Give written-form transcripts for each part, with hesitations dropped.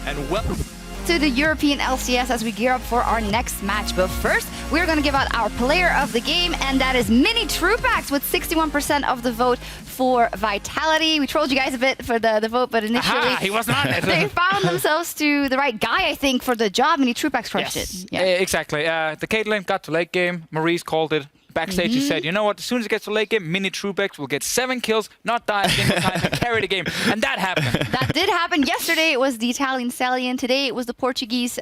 and welcome to the European LCS as we gear up for our next match. But first, we're going to give out our player of the game, and that is Mini Trupax with 61% of the vote for Vitality. We trolled you guys a bit for the vote, but initially he wasn't on it. they found themselves to the right guy, I think, for the job. Mini Trupax crushed Yes. it. Yeah. Exactly. The Caitlyn got to late game. Maurice called it. Backstage, he said, you know what, as soon as it gets to late game, Mini Trupax will get 7 kills, not die a single time, and carry the game. And that happened. That did happen. Yesterday, it was the Italian Stallion. Today, it was the Portuguese...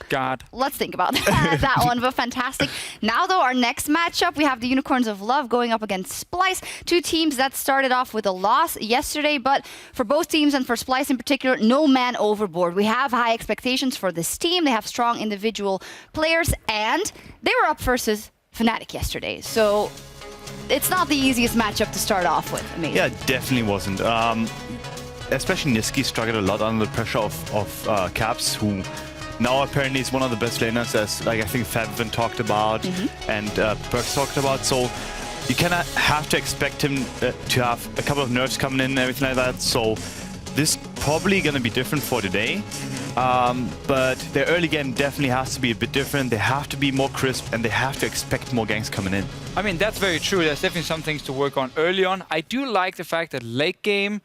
God. Let's think about that one, but fantastic. Now, though, our next matchup, we have the Unicorns of Love going up against Splyce. Two teams that started off with a loss yesterday, but for both teams and for Splyce in particular, no man overboard. We have high expectations for this team. They have strong individual players, and they were up versus Fnatic yesterday. So it's not the easiest matchup to start off with. Amazing. Yeah, it definitely wasn't. Especially Nisqy struggled a lot under the pressure of Caps, who now apparently is one of the best laners, as like I think Fabvin talked about and Perks talked about. So you kind of have to expect him to have a couple of nerfs coming in and everything like that. So this probably going to be different for today. But their early game definitely has to be a bit different. They have to be more crisp, and they have to expect more ganks coming in. I mean, that's very true. There's definitely some things to work on early on. I do like the fact that late game,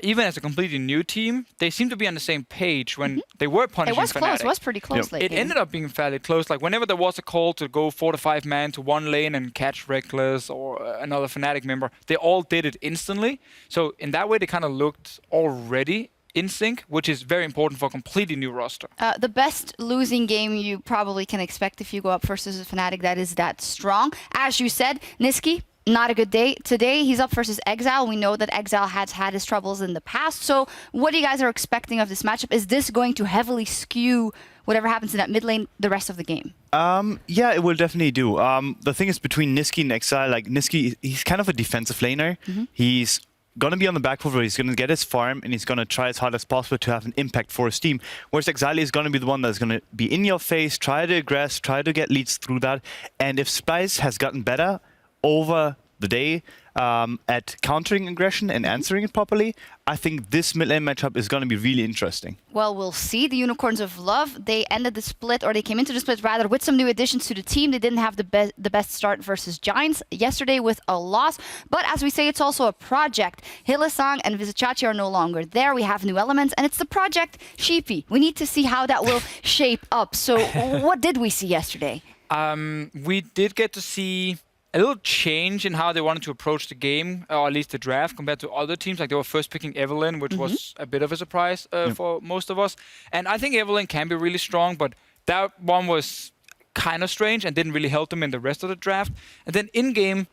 even as a completely new team, they seem to be on the same page when they were punishing It was Fnatic. close. It was pretty close late It game. ended up being fairly close. Like, whenever there was a call to go 4 to 5 man to one lane and catch Reckless or another Fnatic member, they all did it instantly. So in that way, they kind of looked already in sync, which is very important for a completely new roster. The best losing game you probably can expect if you go up versus a Fnatic that is that strong. As you said, Nisqy, not a good day. Today, he's up versus Exileh. We know that Exileh has had his troubles in the past. So what do you guys are expecting of this matchup? Is this going to heavily skew whatever happens in that mid lane the rest of the game? Yeah, it will definitely do. The thing is, between Nisqy and Exileh, like Nisqy, he's kind of a defensive laner. He's gonna be on the back foot where he's gonna get his farm and he's gonna try as hard as possible to have an impact for his team. Whereas Exileh is gonna be the one that's gonna be in your face, try to aggress, try to get leads through that. And if Splyce has gotten better over the day at countering aggression and answering it properly, I think this mid lane matchup is going to be really interesting. Well, we'll see. The Unicorns of Love, they ended the split, or they came into the split rather, with some new additions to the team. They didn't have the best start versus Giants yesterday with a loss. But as we say, it's also a project. Hylissang and Vizicsacsi are no longer there. We have new elements, and it's the project Sheepy. We need to see how that will shape up. So what did we see yesterday? We did get to see a little change in how they wanted to approach the game, or at least the draft, compared to other teams. Like, they were first picking Evelynn, which was a bit of a surprise for most of us. And I think Evelynn can be really strong, but that one was kind of strange and didn't really help them in the rest of the draft. And then in-game,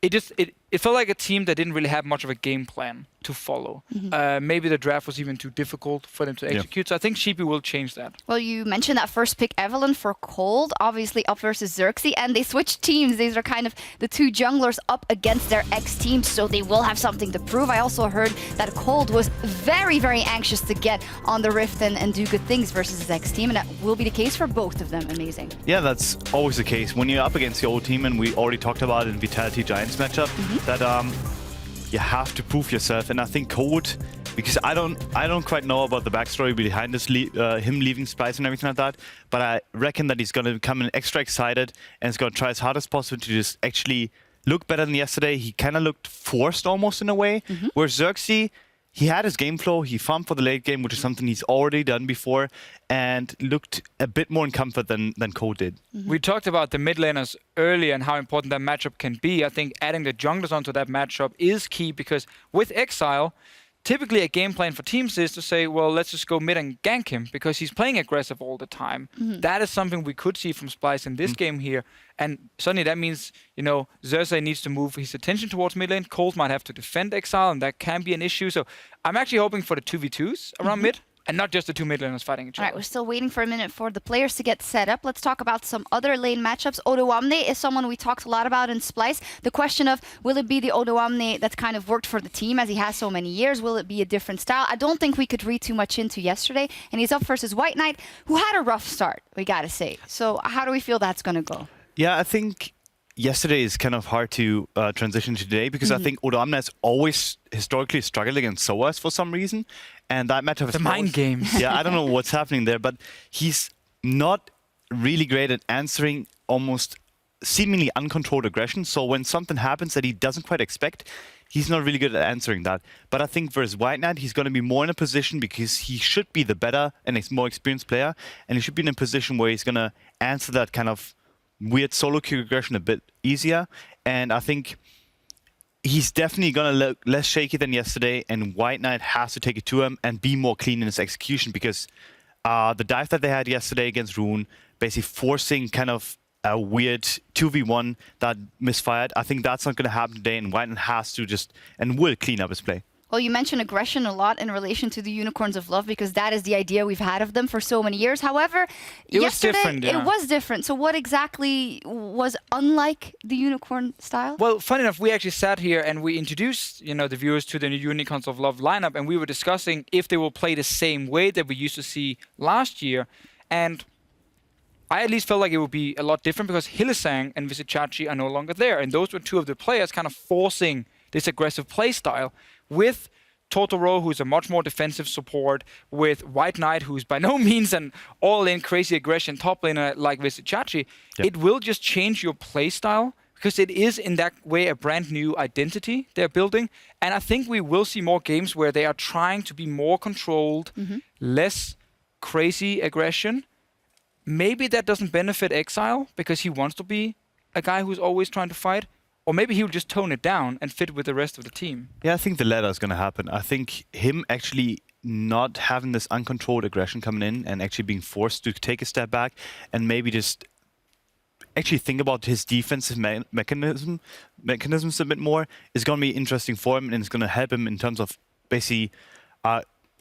it felt like a team that didn't really have much of a game plan to follow. Maybe the draft was even too difficult for them to execute. So I think Sheepy will change that. Well, you mentioned that first pick Evelynn for Kold, obviously up versus Xerxe, and they switched teams. These are kind of the two junglers up against their ex-teams, so they will have something to prove. I also heard that Kold was very, very anxious to get on the Rift and do good things versus his ex-team, and that will be the case for both of them. Amazing. Yeah, that's always the case. When you're up against your old team, and we already talked about it in Vitality Giants matchup, that you have to prove yourself. And I think Kold, because I don't quite know about the backstory behind this him leaving Splyce and everything like that, but I reckon that he's going to come in extra excited and he's going to try as hard as possible to just actually look better than yesterday. He kind of looked forced almost in a way, where Xerxe, he had his game flow, he farmed for the late game, which is something he's already done before, and looked a bit more in comfort than Kold did. We talked about the mid laners earlier and how important that matchup can be. I think adding the junglers onto that matchup is key, because with Exileh, typically a game plan for teams is to say, well, let's just go mid and gank him, because he's playing aggressive all the time. That is something we could see from Splyce in this game here. And suddenly that means, you know, Xerxe needs to move his attention towards mid lane. Kold might have to defend Exileh, and that can be an issue. So I'm actually hoping for the 2v2s around mid. And not just the two mid laners fighting each other. All right, we're still waiting for a minute for the players to get set up. Let's talk about some other lane matchups. Odoamne is someone we talked a lot about in Splyce. The question of, will it be the Odoamne that's kind of worked for the team as he has so many years? Will it be a different style? I don't think we could read too much into yesterday. And he's up versus WhiteKnight, who had a rough start, we gotta say. So how do we feel that's gonna go? Yeah, I think yesterday is kind of hard to transition to today because I think Odoamne has always historically struggled against SOAS for some reason, and that matchup is The mind games. Yeah, I don't know what's happening there, but he's not really great at answering almost seemingly uncontrolled aggression. So when something happens that he doesn't quite expect, he's not really good at answering that. But I think versus WhiteKnight, he's going to be more in a position because he should be the better and more experienced player, and he should be in a position where he's going to answer that kind of weird solo queue aggression a bit easier. And I think he's definitely going to look less shaky than yesterday, and WhiteKnight has to take it to him and be more clean in his execution because the dive that they had yesterday against Rune, basically forcing kind of a weird 2v1 that misfired, I think that's not going to happen today, and WhiteKnight has to just and will clean up his play. Well, you mentioned aggression a lot in relation to the Unicorns of Love because that is the idea we've had of them for so many years. However, yesterday it was different. So what exactly was unlike the Unicorn style? Well, funny enough, we actually sat here and we introduced, the viewers to the new Unicorns of Love lineup, and we were discussing if they will play the same way that we used to see last year. And I at least felt like it would be a lot different because Hylissang and Vizicsacsi are no longer there, and those were two of the players kind of forcing this aggressive play style, with Totoro, who's a much more defensive support, with WhiteKnight, who's by no means an all-in crazy aggression top laner like Vizicsacsi. Yep. It will just change your play style because it is in that way a brand new identity they're building. And I think we will see more games where they are trying to be more controlled, less crazy aggression. Maybe that doesn't benefit Exileh because he wants to be a guy who's always trying to fight. Or maybe he'll just tone it down and fit with the rest of the team. Yeah, I think the latter is going to happen. I think him actually not having this uncontrolled aggression coming in and actually being forced to take a step back and maybe just actually think about his defensive mechanisms a bit more is going to be interesting for him, and it's going to help him in terms of basically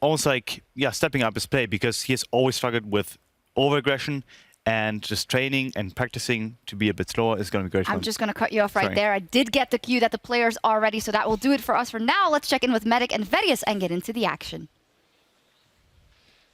almost like, stepping up his play, because he has always struggled with over-aggression, and just training and practicing to be a bit slower is going to be great. I'm just going to cut you off right there. I did get the cue that the players are ready, so that will do it for us for now. Let's check in with Medic and Vedius and get into the action.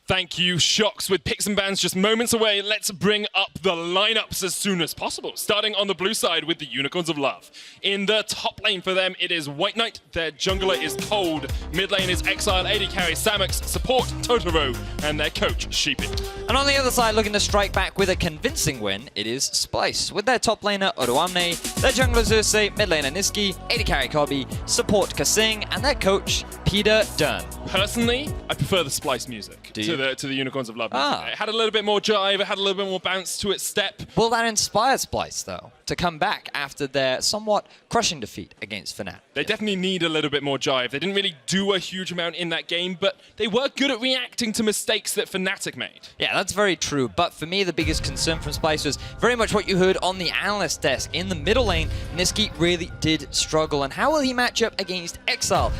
Thank you, Sjokz. With picks and bans just moments away, let's bring up the lineups as soon as possible. Starting on the blue side with the Unicorns of Love. In the top lane for them, it is WhiteKnight. Their jungler is Kold. Mid lane is Exileh, AD carry Samux, support Totoro, and their coach Sheepy. And on the other side, looking to strike back with a convincing win, it is Splyce. With their top laner Odoamne, their jungler Xerxe, mid laner Nisqy, AD carry Kobbe, support kaSing, and their coach Peter Dunn. Personally, I prefer the Splyce music to the Unicorns of Love. It had a little bit more jive, it had a little bit more bounce to its step. Will that inspire Splyce, though, to come back after their somewhat crushing defeat against Fnatic? They definitely need a little bit more jive. They didn't really do a huge amount in that game, but they were good at reacting to mistakes that Fnatic made. Yeah, that's very true. But for me, the biggest concern from Splyce was very much what you heard on the Analyst desk. In the middle lane, Nisqy really did struggle. And how will he match up against Exileh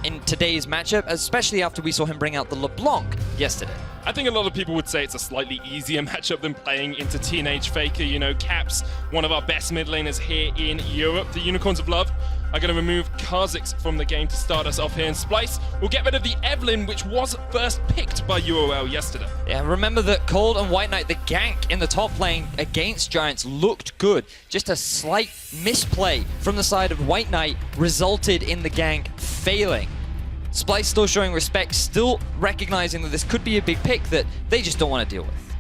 in today's matchup, especially after we saw him bring out the LeBlanc yesterday? I think a lot of people would say it's a slightly easier matchup than playing into Teenage Faker. You know, Caps, one of our best mid laners here in Europe. The Unicorns of Love are going to remove Kha'Zix from the game to start us off here. And Splyce will get rid of the Evelyn, which was first picked by UOL yesterday. Yeah, remember that Kold and WhiteKnight, the gank in the top lane against Giants, looked good. Just a slight misplay from the side of WhiteKnight resulted in the gank failing. Splyce still showing respect, still recognizing that this could be a big pick that they just don't want to deal with.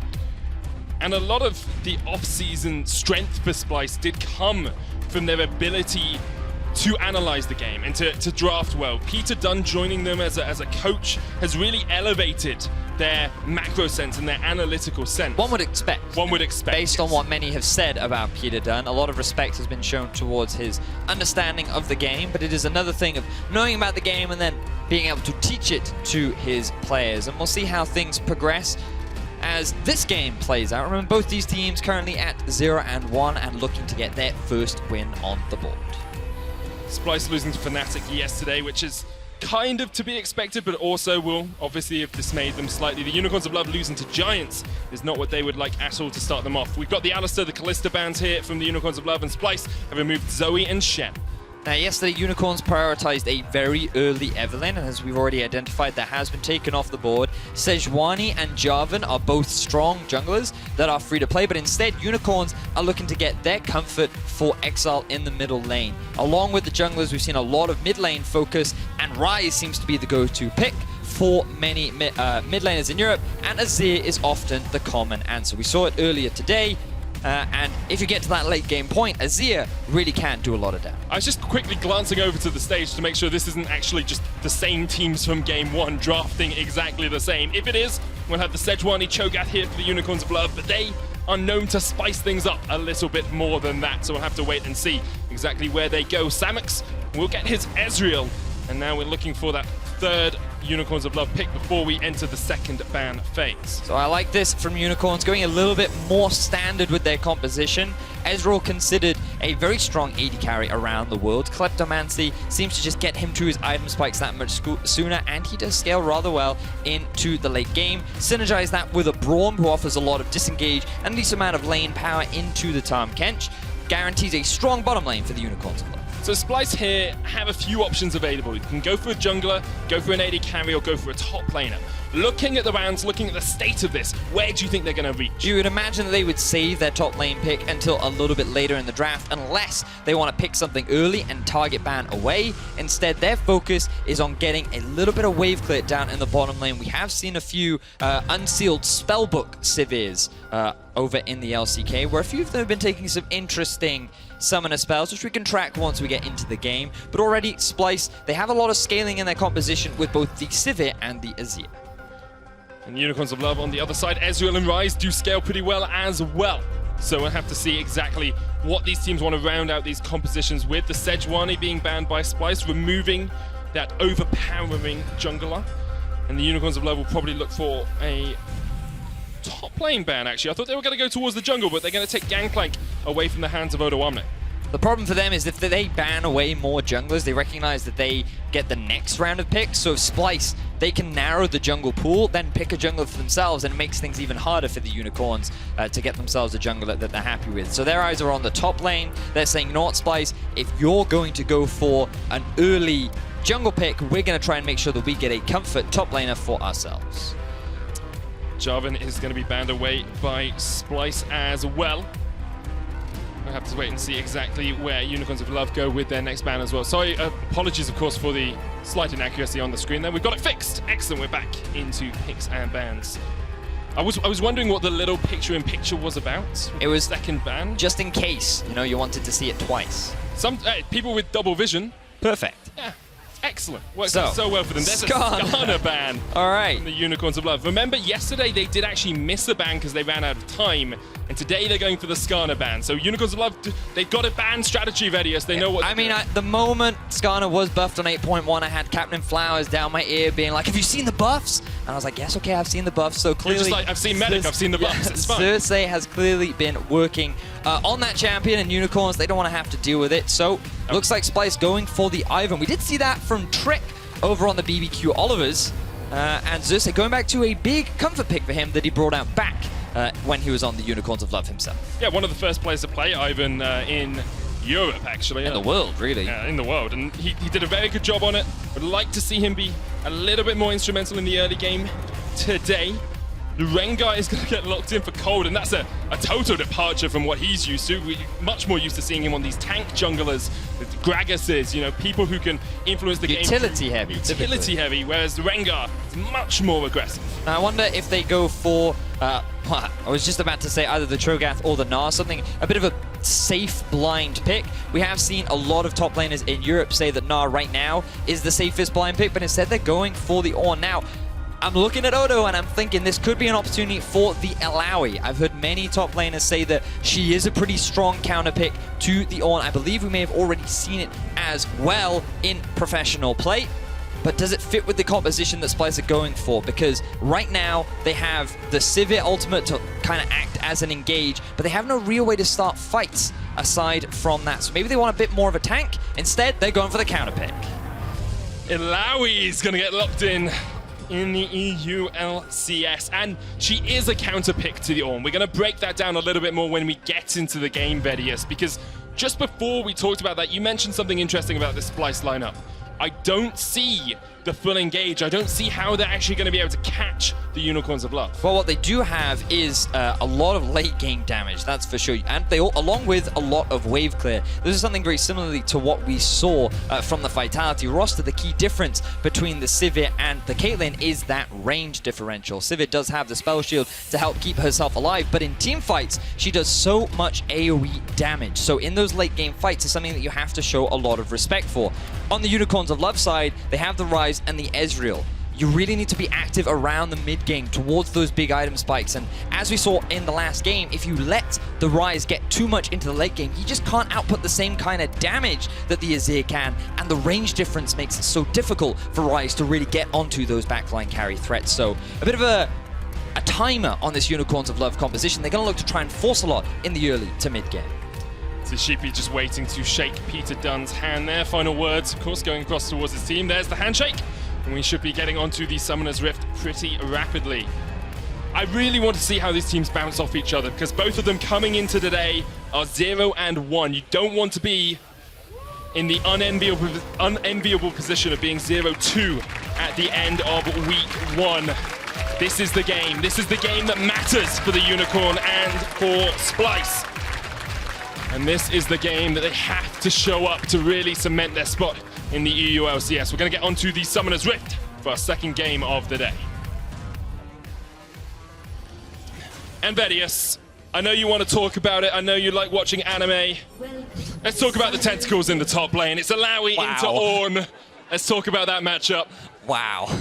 And a lot of the off-season strength for Splyce did come from their ability to analyze the game and to draft well. Peter Dunn joining them as a coach has really elevated their macro sense and their analytical sense. One would expect. One would expect. Based on what many have said about Peter Dunn, a lot of respect has been shown towards his understanding of the game, but it is another thing of knowing about the game and then being able to teach it to his players. And we'll see how things progress as this game plays out. Remember, both these teams currently at 0-1 and looking to get their first win on the board. Splyce losing to Fnatic yesterday, which is kind of to be expected, but also will obviously have dismayed them slightly. The Unicorns of Love losing to Giants is not what they would like at all to start them off. We've got the Alistair, the Kalista bans here from the Unicorns of Love, and Splyce have removed Zoe and Shen. Now, yesterday, Unicorns prioritized a very early Evelyn, and as we've already identified, that has been taken off the board. Sejuani and Jarvan are both strong junglers that are free to play, but instead, Unicorns are looking to get their comfort for Exileh in the middle lane. Along with the junglers, we've seen a lot of mid lane focus, and Ryze seems to be the go-to pick for many mid laners in Europe, and Azir is often the common answer. We saw it earlier today. And if you get to that late game point, Azir really can do a lot of damage. I was just quickly glancing over to the stage to make sure this isn't actually just the same teams from game 1 drafting exactly the same. If it is, we'll have the Sejuani Cho'Gath here for the Unicorns of Love, but they are known to spice things up a little bit more than that, so we'll have to wait and see exactly where they go. Samux will get his Ezreal, and now we're looking for that third Unicorns of Love pick before we enter the second ban phase. So I like this from Unicorns, going a little bit more standard with their composition. Ezreal considered a very strong AD carry around the world. Kleptomancy seems to just get him to his item spikes that much sooner, and he does scale rather well into the late game. Synergize that with a Braum, who offers a lot of disengage and a decent amount of lane power into the Tahm Kench. Guarantees a strong bottom lane for the Unicorns of Love. So Splyce here have a few options available. You can go for a jungler, go for an AD carry, or go for a top laner. Looking at the rounds, looking at the state of this, where do you think they're going to reach? You would imagine that they would save their top lane pick until a little bit later in the draft, unless they want to pick something early and target ban away. Instead, their focus is on getting a little bit of wave clear down in the bottom lane. We have seen a few unsealed spellbook Sivirs over in the LCK, where a few of them have been taking some interesting summoner spells, which we can track once we get into the game. But already, Splyce, they have a lot of scaling in their composition with both the Sivir and the Azir. And Unicorns of Love on the other side, Ezreal and Ryze do scale pretty well as well. So we'll have to see exactly what these teams want to round out these compositions with. The Sejuani being banned by Splyce, removing that overpowering jungler. And the Unicorns of Love will probably look for a top lane ban, actually. I thought they were going to go towards the jungle, but they're going to take Gangplank away from the hands of Odoamne. The problem for them is if they ban away more junglers, they recognize that they get the next round of picks. So if Splyce, they can narrow the jungle pool, then pick a jungler for themselves, and it makes things even harder for the Unicorns to get themselves a jungler that they're happy with. So their eyes are on the top lane. They're saying, you know what, Splyce, if you're going to go for an early jungle pick, we're going to try and make sure that we get a comfort top laner for ourselves. Jarvan is going to be banned away by Splyce as well. We'll have to wait and see exactly where Unicorns of Love go with their next ban as well. Sorry, apologies, of course, for the slight inaccuracy on the screen there. We've got it fixed. Excellent, we're back into picks and bans. I was wondering what the little picture-in-picture was about. It was second ban. Just in case, you know, you wanted to see it twice. Some people with double vision. Perfect. Yeah. Excellent. Works out so well for them. There's a Skarner ban. All right. From the Unicorns of Love. Remember, yesterday they did actually miss a ban because they ran out of time. And today they're going for the Skarner ban. So Unicorns of Love, they've got a ban strategy, Vedius. They know what to do. The moment Skarner was buffed on 8.1, I had Captain Flowers down my ear being like, have you seen the buffs? And I was like, yes, okay, I've seen the buffs. So clearly... You're just like, I've seen Medic, I've seen the buffs. Yeah, it's fine. Xerxe has clearly been working on that champion, and Unicorns, they don't want to have to deal with it. So looks like Splyce going for the Ivern. We did see that from Trick over on the BBQ Olivers. And Xerxe going back to a big comfort pick for him that he brought out back when he was on the Unicorns of Love himself. Yeah, one of the first players to play Ivern in Europe, actually. In the world, really. Yeah, in the world. And he did a very good job on it. Would like to see him be a little bit more instrumental in the early game today. The Rengar is going to get locked in for Kold, and that's a total departure from what he's used to. We're much more used to seeing him on these tank junglers, Gragas's, you know, people who can influence the game. Utility heavy. Utility heavy, whereas the Rengar is much more aggressive. Now, I wonder if they go for, I was just about to say either the Cho'Gath or the Gnar, something, a bit of a safe blind pick. We have seen a lot of top laners in Europe say that Gnar right now is the safest blind pick, but instead they're going for the Ornn. Now, I'm looking at Odo and I'm thinking this could be an opportunity for the Illaoi. I've heard many top laners say that she is a pretty strong counter pick to the Ornn. I believe we may have already seen it as well in professional play. But does it fit with the composition that Splyce are going for? Because right now they have the Sivir ultimate to kind of act as an engage, but they have no real way to start fights aside from that. So maybe they want a bit more of a tank. Instead, they're going for the counter pick. Illaoi is going to get locked in the EU LCS, and she is a counter pick to the Ornn. We're going to break that down a little bit more when we get into the game, Vedius, because just before we talked about that, you mentioned something interesting about this Splyce lineup. I don't see the full engage. I don't see how they're actually going to be able to catch the Unicorns of Love. Well, what they do have is a lot of late game damage, that's for sure. And they all, along with a lot of wave clear. This is something very similarly to what we saw from the Vitality roster. The key difference between the Sivir and the Caitlyn is that range differential. Sivir does have the spell shield to help keep herself alive, but in team fights, she does so much AoE damage. So in those late game fights, it's something that you have to show a lot of respect for. On the Unicorns of Love side, they have the Ryze and the Ezreal. You really need to be active around the mid game towards those big item spikes. And as we saw in the last game, if you let the Ryze get too much into the late game, he just can't output the same kind of damage that the Azir can. And the range difference makes it so difficult for Ryze to really get onto those backline carry threats. So a bit of a timer on this Unicorns of Love composition. They're going to look to try and force a lot in the early to mid game. So Sheepy just waiting to shake Peter Dunne's hand there. Final words, of course, going across towards his team. There's the handshake. And we should be getting onto the Summoner's Rift pretty rapidly. I really want to see how these teams bounce off each other, because both of them coming into today are 0 and 1. You don't want to be in the unenviable position of being 0-2 at the end of week 1. This is the game. This is the game that matters for the Unicorn and for Splyce. And this is the game that they have to show up to really cement their spot in the EU LCS. We're going to get onto the Summoner's Rift for our second game of the day. And Vedius, I know you want to talk about it. I know you like watching anime. Let's talk about the tentacles in the top lane. It's Illaoi into Ornn. Let's talk about that matchup. Wow.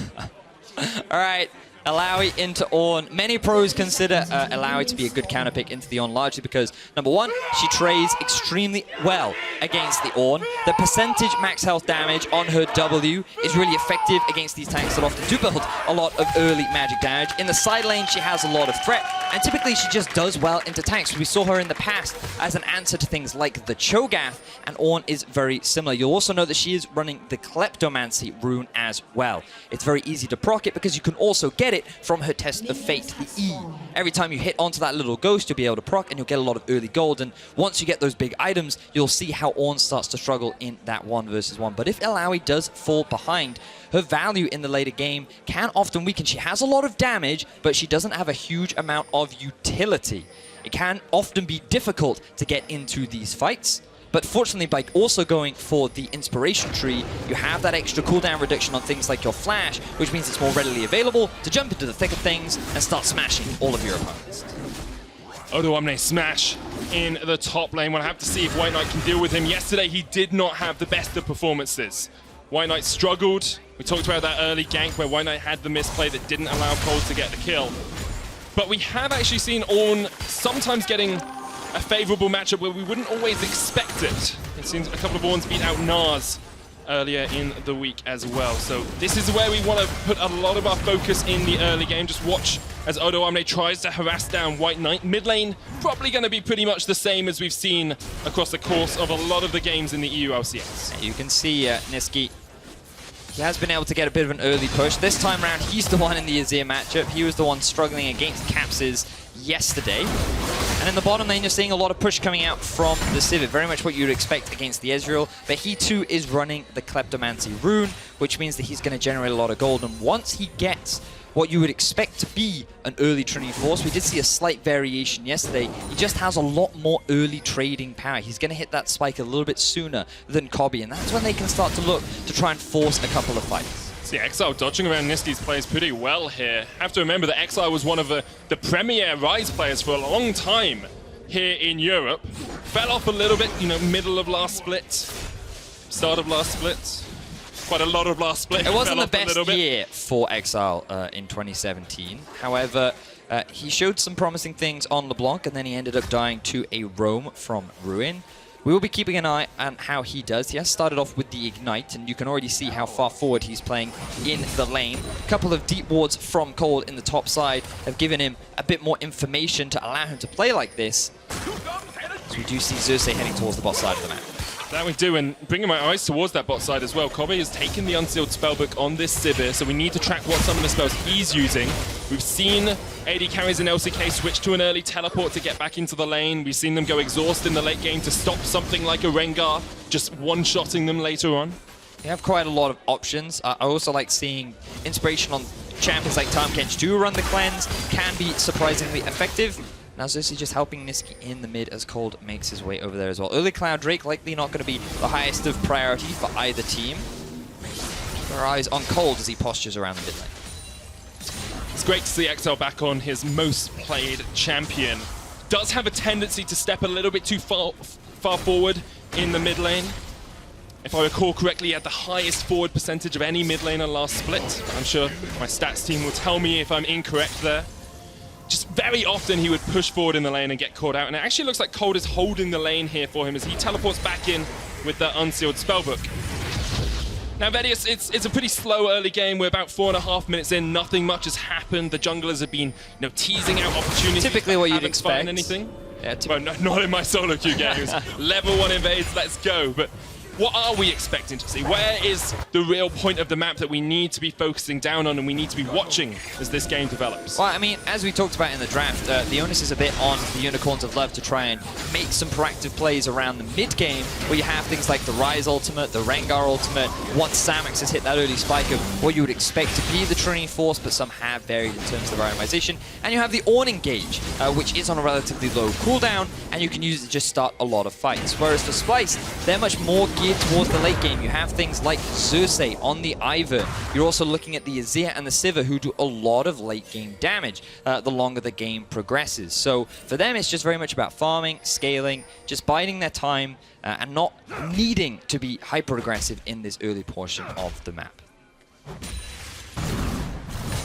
All right. Illaoi into Ornn. Many pros consider Illaoi to be a good counter pick into the Ornn, largely because, number one, she trades extremely well against the Ornn. The percentage max health damage on her W is really effective against these tanks that often do build a lot of early magic damage. In the side lane, she has a lot of threat, and typically she just does well into tanks. We saw her in the past as an answer to things like the Cho'Gath, and Ornn is very similar. You'll also know that she is running the Kleptomancy rune as well. It's very easy to proc it because you can also get it from her Test of Fate, the E. Every time you hit onto that little ghost, you'll be able to proc and you'll get a lot of early gold. And once you get those big items, you'll see how Ornn starts to struggle in that 1v1. But if Illaoi does fall behind, her value in the later game can often weaken. She has a lot of damage, but she doesn't have a huge amount of utility. It can often be difficult to get into these fights. But fortunately, by also going for the Inspiration Tree, you have that extra cooldown reduction on things like your Flash, which means it's more readily available to jump into the thick of things and start smashing all of your opponents. Odoamne smash in the top lane. We'll have to see if WhiteKnight can deal with him. Yesterday, he did not have the best of performances. WhiteKnight struggled. We talked about that early gank where WhiteKnight had the misplay that didn't allow Kold to get the kill. But we have actually seen Ornn sometimes getting a favorable matchup where we wouldn't always expect it. It seems a couple of Ornns beat out Nars earlier in the week as well. So this is where we want to put a lot of our focus in the early game. Just watch as Odoamne tries to harass down WhiteKnight. Mid lane, probably going to be pretty much the same as we've seen across the course of a lot of the games in the EU LCS. You can see Nisqy, he has been able to get a bit of an early push. This time around, he's the one in the Azir matchup. He was the one struggling against Capses yesterday. And in the bottom lane, you're seeing a lot of push coming out from the Sivir, very much what you'd expect against the Ezreal, but he too is running the Kleptomancy rune, which means that he's going to generate a lot of gold, and once he gets what you would expect to be an early Trinity Force, we did see a slight variation yesterday, he just has a lot more early trading power. He's going to hit that spike a little bit sooner than Kobbe, and that's when they can start to look to try and force a couple of fights. See, Exileh dodging around Nisqy's plays pretty well here. Have to remember that Exileh was one of the premier Ryze players for a long time here in Europe. Fell off a little bit, you know, middle of last split, start of last split. Quite a lot of last split. It wasn't the best year for Exileh in 2017. However, he showed some promising things on LeBlanc, and then he ended up dying to a roam from Ruin. We will be keeping an eye on how he does. He has started off with the Ignite, and you can already see how far forward he's playing in the lane. A couple of deep wards from Kold in the top side have given him a bit more information to allow him to play like this. So we do see Xerxe heading towards the bot side of the map. That we do, and bringing my eyes towards that bot side as well. Kobbe has taken the Unsealed Spellbook on this Sivir, so we need to track what some of the spells he's using. We've seen AD carries in LCK switch to an early teleport to get back into the lane. We've seen them go exhaust in the late game to stop something like a Rengar, just one-shotting them later on. You have quite a lot of options. I also like seeing inspiration on champions like Tahm Kench do run the cleanse, can be surprisingly effective. Now Xerxe just helping Nisqy in the mid as Kold makes his way over there as well. Early Cloud Drake likely not going to be the highest of priority for either team. Our eyes on Kold as he postures around the mid lane. It's great to see Exileh back on his most played champion. Does have a tendency to step a little bit too far forward in the mid lane. If I recall correctly, he had the highest forward percentage of any mid laner last split. I'm sure my stats team will tell me if I'm incorrect there. Just very often he would push forward in the lane and get caught out. And it actually looks like Kold is holding the lane here for him as he teleports back in with the Unsealed Spellbook. Now Vedius, it's a pretty slow early game. We're about 4.5 minutes in. Nothing much has happened. The junglers have been, teasing out opportunities. Typically what you'd haven't expect. found anything. Yeah, well, not in my solo queue games. Level 1 invades, let's go. But what are we expecting to see? Where is the real point of the map that we need to be focusing down on and we need to be watching as this game develops? Well, I mean, as we talked about in the draft, the onus is a bit on the Unicorns of Love to try and make some proactive plays around the mid-game where you have things like the Ryze ultimate, the Rengar ultimate, once Samux has hit that early spike of what you would expect to be the Trinity Force, but some have varied in terms of the randomization. And you have the Ornn engage, which is on a relatively low cooldown, and you can use it to just start a lot of fights. Whereas for Splyce, they're much more geared towards the late game. You have things like Xerxe on the Ivern. You're also looking at the Azir and the Sivir, who do a lot of late game damage the longer the game progresses. So for them, it's just very much about farming, scaling, just biding their time, and not needing to be hyper aggressive in this early portion of the map.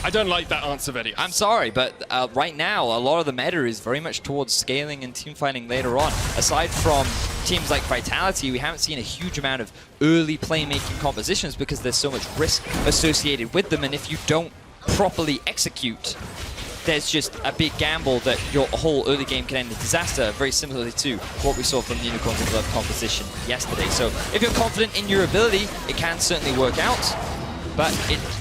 I don't like that answer, Vedius. I'm sorry, but right now, a lot of the meta is very much towards scaling and teamfighting later on. Aside from teams like Vitality, we haven't seen a huge amount of early playmaking compositions because there's so much risk associated with them, and if you don't properly execute, there's just a big gamble that your whole early game can end in disaster, very similarly to what we saw from the Unicorns of Love composition yesterday. So if you're confident in your ability, it can certainly work out. But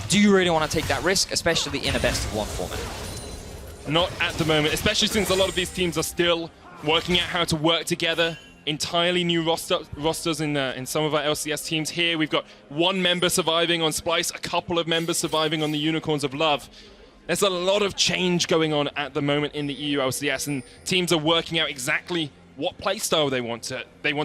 do you really want to take that risk, especially in a best-of-1 format? Not at the moment, especially since a lot of these teams are still working out how to work together. Entirely new rosters in some of our LCS teams. Here we've got one member surviving on Splyce, a couple of members surviving on the Unicorns of Love. There's a lot of change going on at the moment in the EU LCS, and teams are working out exactly what playstyle they want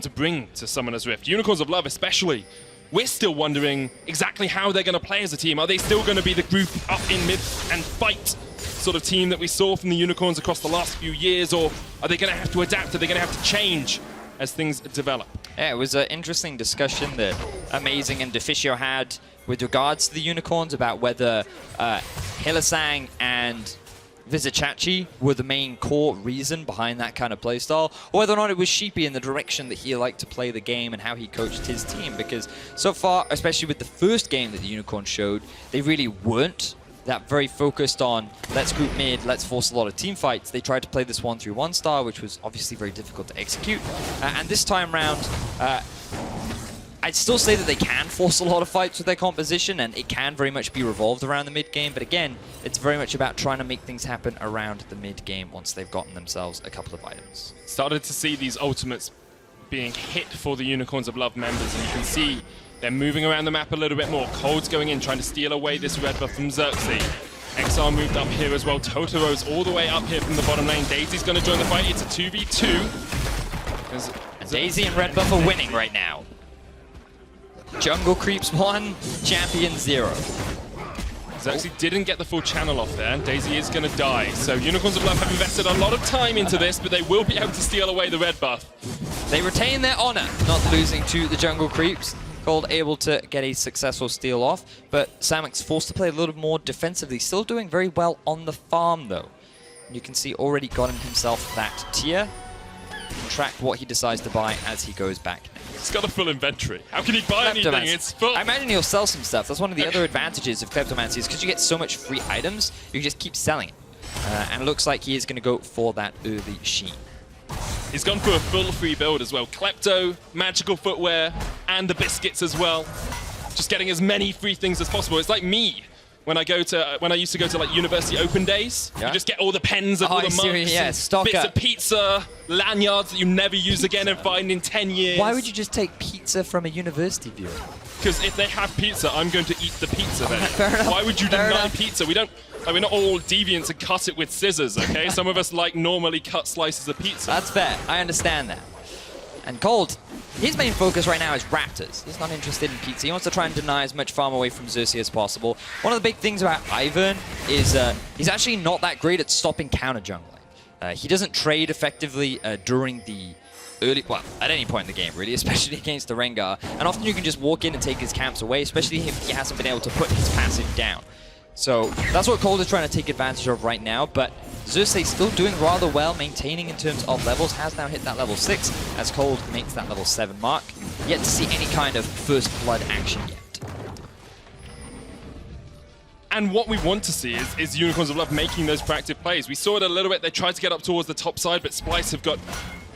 to bring to Summoner's Rift. Unicorns of Love especially. We're still wondering exactly how they're going to play as a team. Are they still going to be the group up in mid and fight sort of team that we saw from the Unicorns across the last few years, or are they going to have to adapt? Are they going to have to change as things develop? Yeah, it was an interesting discussion that Amazing and Deficio had with regards to the Unicorns about whether Hylissang and Vizicachi were the main core reason behind that kind of playstyle, or whether or not it was Sheepy in the direction that he liked to play the game and how he coached his team. Because so far, especially with the first game that the Unicorns showed, they really weren't that very focused on let's group mid, let's force a lot of team fights. They tried to play this 1-3-1 style, which was obviously very difficult to execute. And this time round, I'd still say that they can force a lot of fights with their composition, and it can very much be revolved around the mid-game, but again, it's very much about trying to make things happen around the mid-game once they've gotten themselves a couple of items. Started to see these ultimates being hit for the Unicorns of Love members, and you can see they're moving around the map a little bit more. Kold's going in, trying to steal away this red buff from Xerxe. XR moved up here as well. Totoro's all the way up here from the bottom lane. Daisy's going to join the fight. It's a 2v2. And Daisy and red buff are winning right now. Jungle creeps 1, champion 0. Xerxe didn't get the full channel off there, and Daisy is going to die. So Unicorns of Love have invested a lot of time into this, but they will be able to steal away the red buff. They retain their honor, not losing to the jungle creeps. Kold able to get a successful steal off, but Samux forced to play a little more defensively, still doing very well on the farm though. You can see already gotten himself that tier. Track what he decides to buy as he goes back next. He's got a full inventory. How can he buy anything? It's full. I imagine he'll sell some stuff. That's one of the other advantages of Kleptomancy, is because you get so much free items, you just keep selling it. And it looks like he is going to go for that early sheen. He's gone for a full free build as well. Klepto, magical footwear, and the biscuits as well. Just getting as many free things as possible. It's like me when I used to go to like university open days. You just get all the pens and all the mugs, bits of pizza, lanyards that you never use again and find in 10 years. Why would you just take pizza from a university viewer? Because if they have pizza, I'm going to eat the pizza then. Fair enough. Why would you deny pizza? We're not all deviants and cut it with scissors, okay? Some of us like normally cut slices of pizza. That's fair. I understand that. And Kold, his main focus right now is Raptors. He's not interested in pizza. He wants to try and deny as much farm away from Xerxe as possible. One of the big things about Ivern is he's actually not that great at stopping counter jungling. He doesn't trade effectively during the well, at any point in the game, really, especially against the Rengar. And often you can just walk in and take his camps away, especially if he hasn't been able to put his passive down. So that's what Kold is trying to take advantage of right now, but Xerxe still doing rather well, maintaining in terms of levels, has now hit that level 6 as Kold makes that level 7 mark. Yet to see any kind of first blood action yet. And what we want to see is Unicorns of Love making those proactive plays. We saw it a little bit, they tried to get up towards the top side, but Splyce have got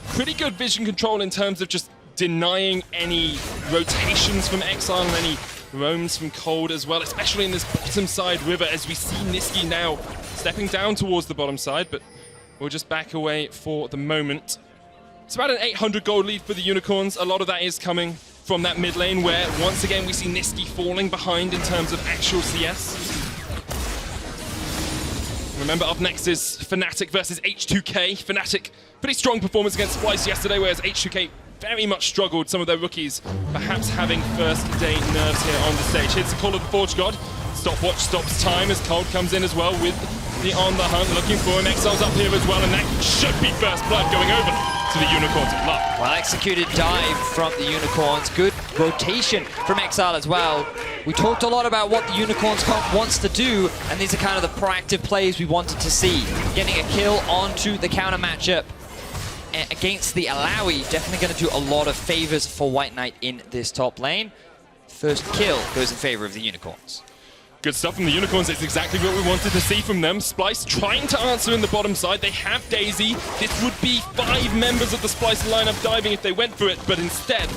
pretty good vision control in terms of just denying any rotations from Exileh and any roams from Kold as well, especially in this bottom side river as we see Nisqy now stepping down towards the bottom side, but we'll just back away for the moment. It's about an 800 gold lead for the Unicorns. A lot of that is coming from that mid lane where once again we see Nisqy falling behind in terms of actual CS. Remember, up next is Fnatic versus H2K. Fnatic, pretty strong performance against Splyce yesterday, whereas H2K very much struggled, some of their rookies perhaps having first day nerves here on the stage. Here's the call of the Forge God. Stopwatch stops time as Kold comes in as well with the On the Hunt, looking for him. Exile's up here as well, and that should be first blood going over to the Unicorns of Love. Well executed dive from the Unicorns. Good rotation from Exileh as well. We talked a lot about what the Unicorns comp wants to do, and these are kind of the proactive plays we wanted to see. Getting a kill onto the counter matchup against the Illaoi, definitely going to do a lot of favors for WhiteKnight in this top lane. First kill goes in favor of the Unicorns. Good stuff from the Unicorns. It's exactly what we wanted to see from them. Splyce trying to answer in the bottom side. They have Daisy. This would be 5 members of the Splyce lineup diving if they went for it, but instead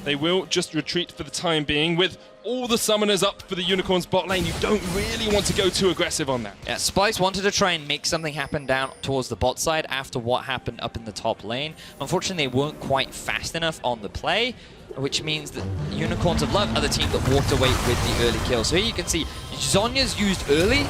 they will just retreat for the time being. With all the summoners up for the Unicorns bot lane, you don't really want to go too aggressive on that. Yeah, Splyce wanted to try and make something happen down towards the bot side after what happened up in the top lane. Unfortunately, they weren't quite fast enough on the play, which means that Unicorns of Love are the team that walked away with the early kill. So here you can see Zhonya's used early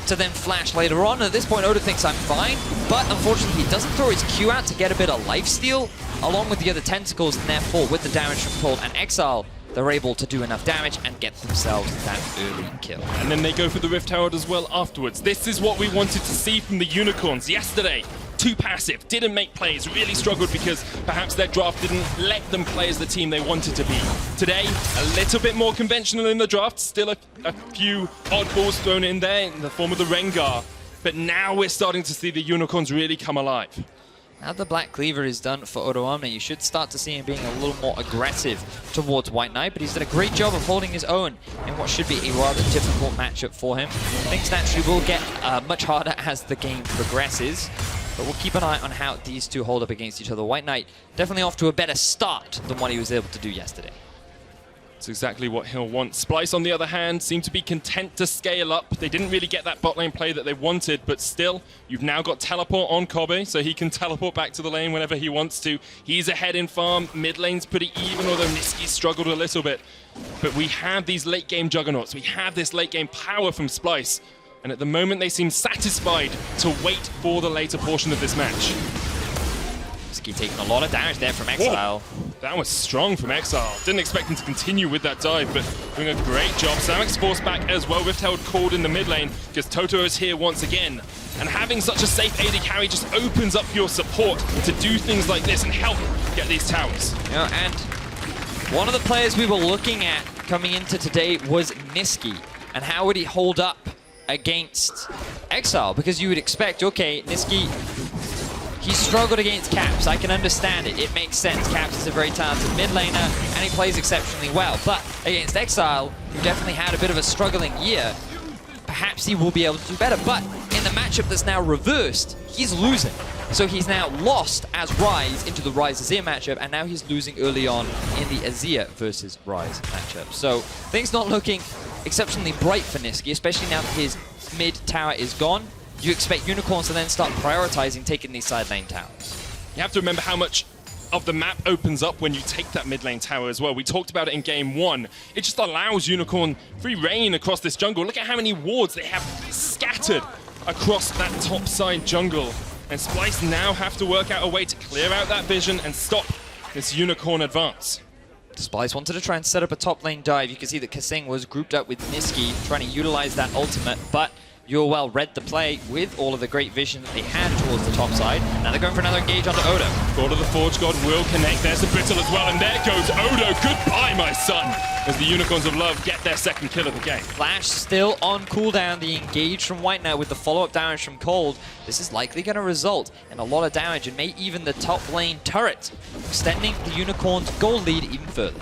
to then flash later on. At this point, Oda thinks I'm fine, but unfortunately he doesn't throw his Q out to get a bit of lifesteal along with the other tentacles, and therefore with the damage from Kold and Exileh, they're able to do enough damage and get themselves that early kill. And then they go for the Rift Herald as well afterwards. This is what we wanted to see from the Unicorns. Yesterday, too passive, didn't make plays, really struggled because perhaps their draft didn't let them play as the team they wanted to be. Today, a little bit more conventional in the draft, still a few oddballs thrown in there in the form of the Rengar. But now we're starting to see the Unicorns really come alive. Now the Black Cleaver is done for Odoamne, you should start to see him being a little more aggressive towards WhiteKnight, but he's done a great job of holding his own in what should be a rather difficult matchup for him. Things naturally will get much harder as the game progresses, but we'll keep an eye on how these two hold up against each other. WhiteKnight definitely off to a better start than what he was able to do yesterday. It's exactly what he'll want. Splyce, on the other hand, seem to be content to scale up. They didn't really get that bot lane play that they wanted, but still, you've now got teleport on Kobbe, so he can teleport back to the lane whenever he wants to. He's ahead in farm. Mid lane's pretty even, although Nisqy struggled a little bit. But we have these late game juggernauts. We have this late game power from Splyce. And at the moment, they seem satisfied to wait for the later portion of this match. Nisqy taking a lot of damage there from Exileh. That was strong from Exileh. Didn't expect him to continue with that dive, but doing a great job. Samux forced back as well. Rift held Kold in the mid lane because Totoro is here once again. And having such a safe AD carry just opens up your support to do things like this and help get these towers. Yeah, and one of the players we were looking at coming into today was Nisqy. And how would he hold up against Exileh? Because you would expect, okay, Nisqy, he struggled against Caps. I can understand it. It makes sense. Caps is a very talented mid laner, and he plays exceptionally well. But against Exileh, who definitely had a bit of a struggling year, perhaps he will be able to do better. But in the matchup that's now reversed, he's losing. So he's now lost as Ryze into the Ryze Azir matchup, and now he's losing early on in the Azir versus Ryze matchup. So things not looking exceptionally bright for Nisqy, especially now that his mid tower is gone. You expect Unicorns to then start prioritizing taking these side lane towers. You have to remember how much of the map opens up when you take that mid lane tower as well. We talked about it in game 1. It just allows Unicorn free reign across this jungle. Look at how many wards they have scattered across that top side jungle. And Splyce now have to work out a way to clear out that vision and stop this Unicorn advance. Splyce wanted to try and set up a top lane dive. You can see that kaSing was grouped up with Nisqy, trying to utilize that ultimate, but UOL read the play with all of the great vision that they had towards the top side. Now they're going for another engage onto Odo. God of the Forge God will connect. There's the Brittle as well, and there goes Odo. Goodbye, my son, as the Unicorns of Love get their second kill of the game. Flash still on cooldown. The engage from WhiteKnight with the follow-up damage from Kold. This is likely going to result in a lot of damage and may even the top lane turret, extending the Unicorns' gold lead even further.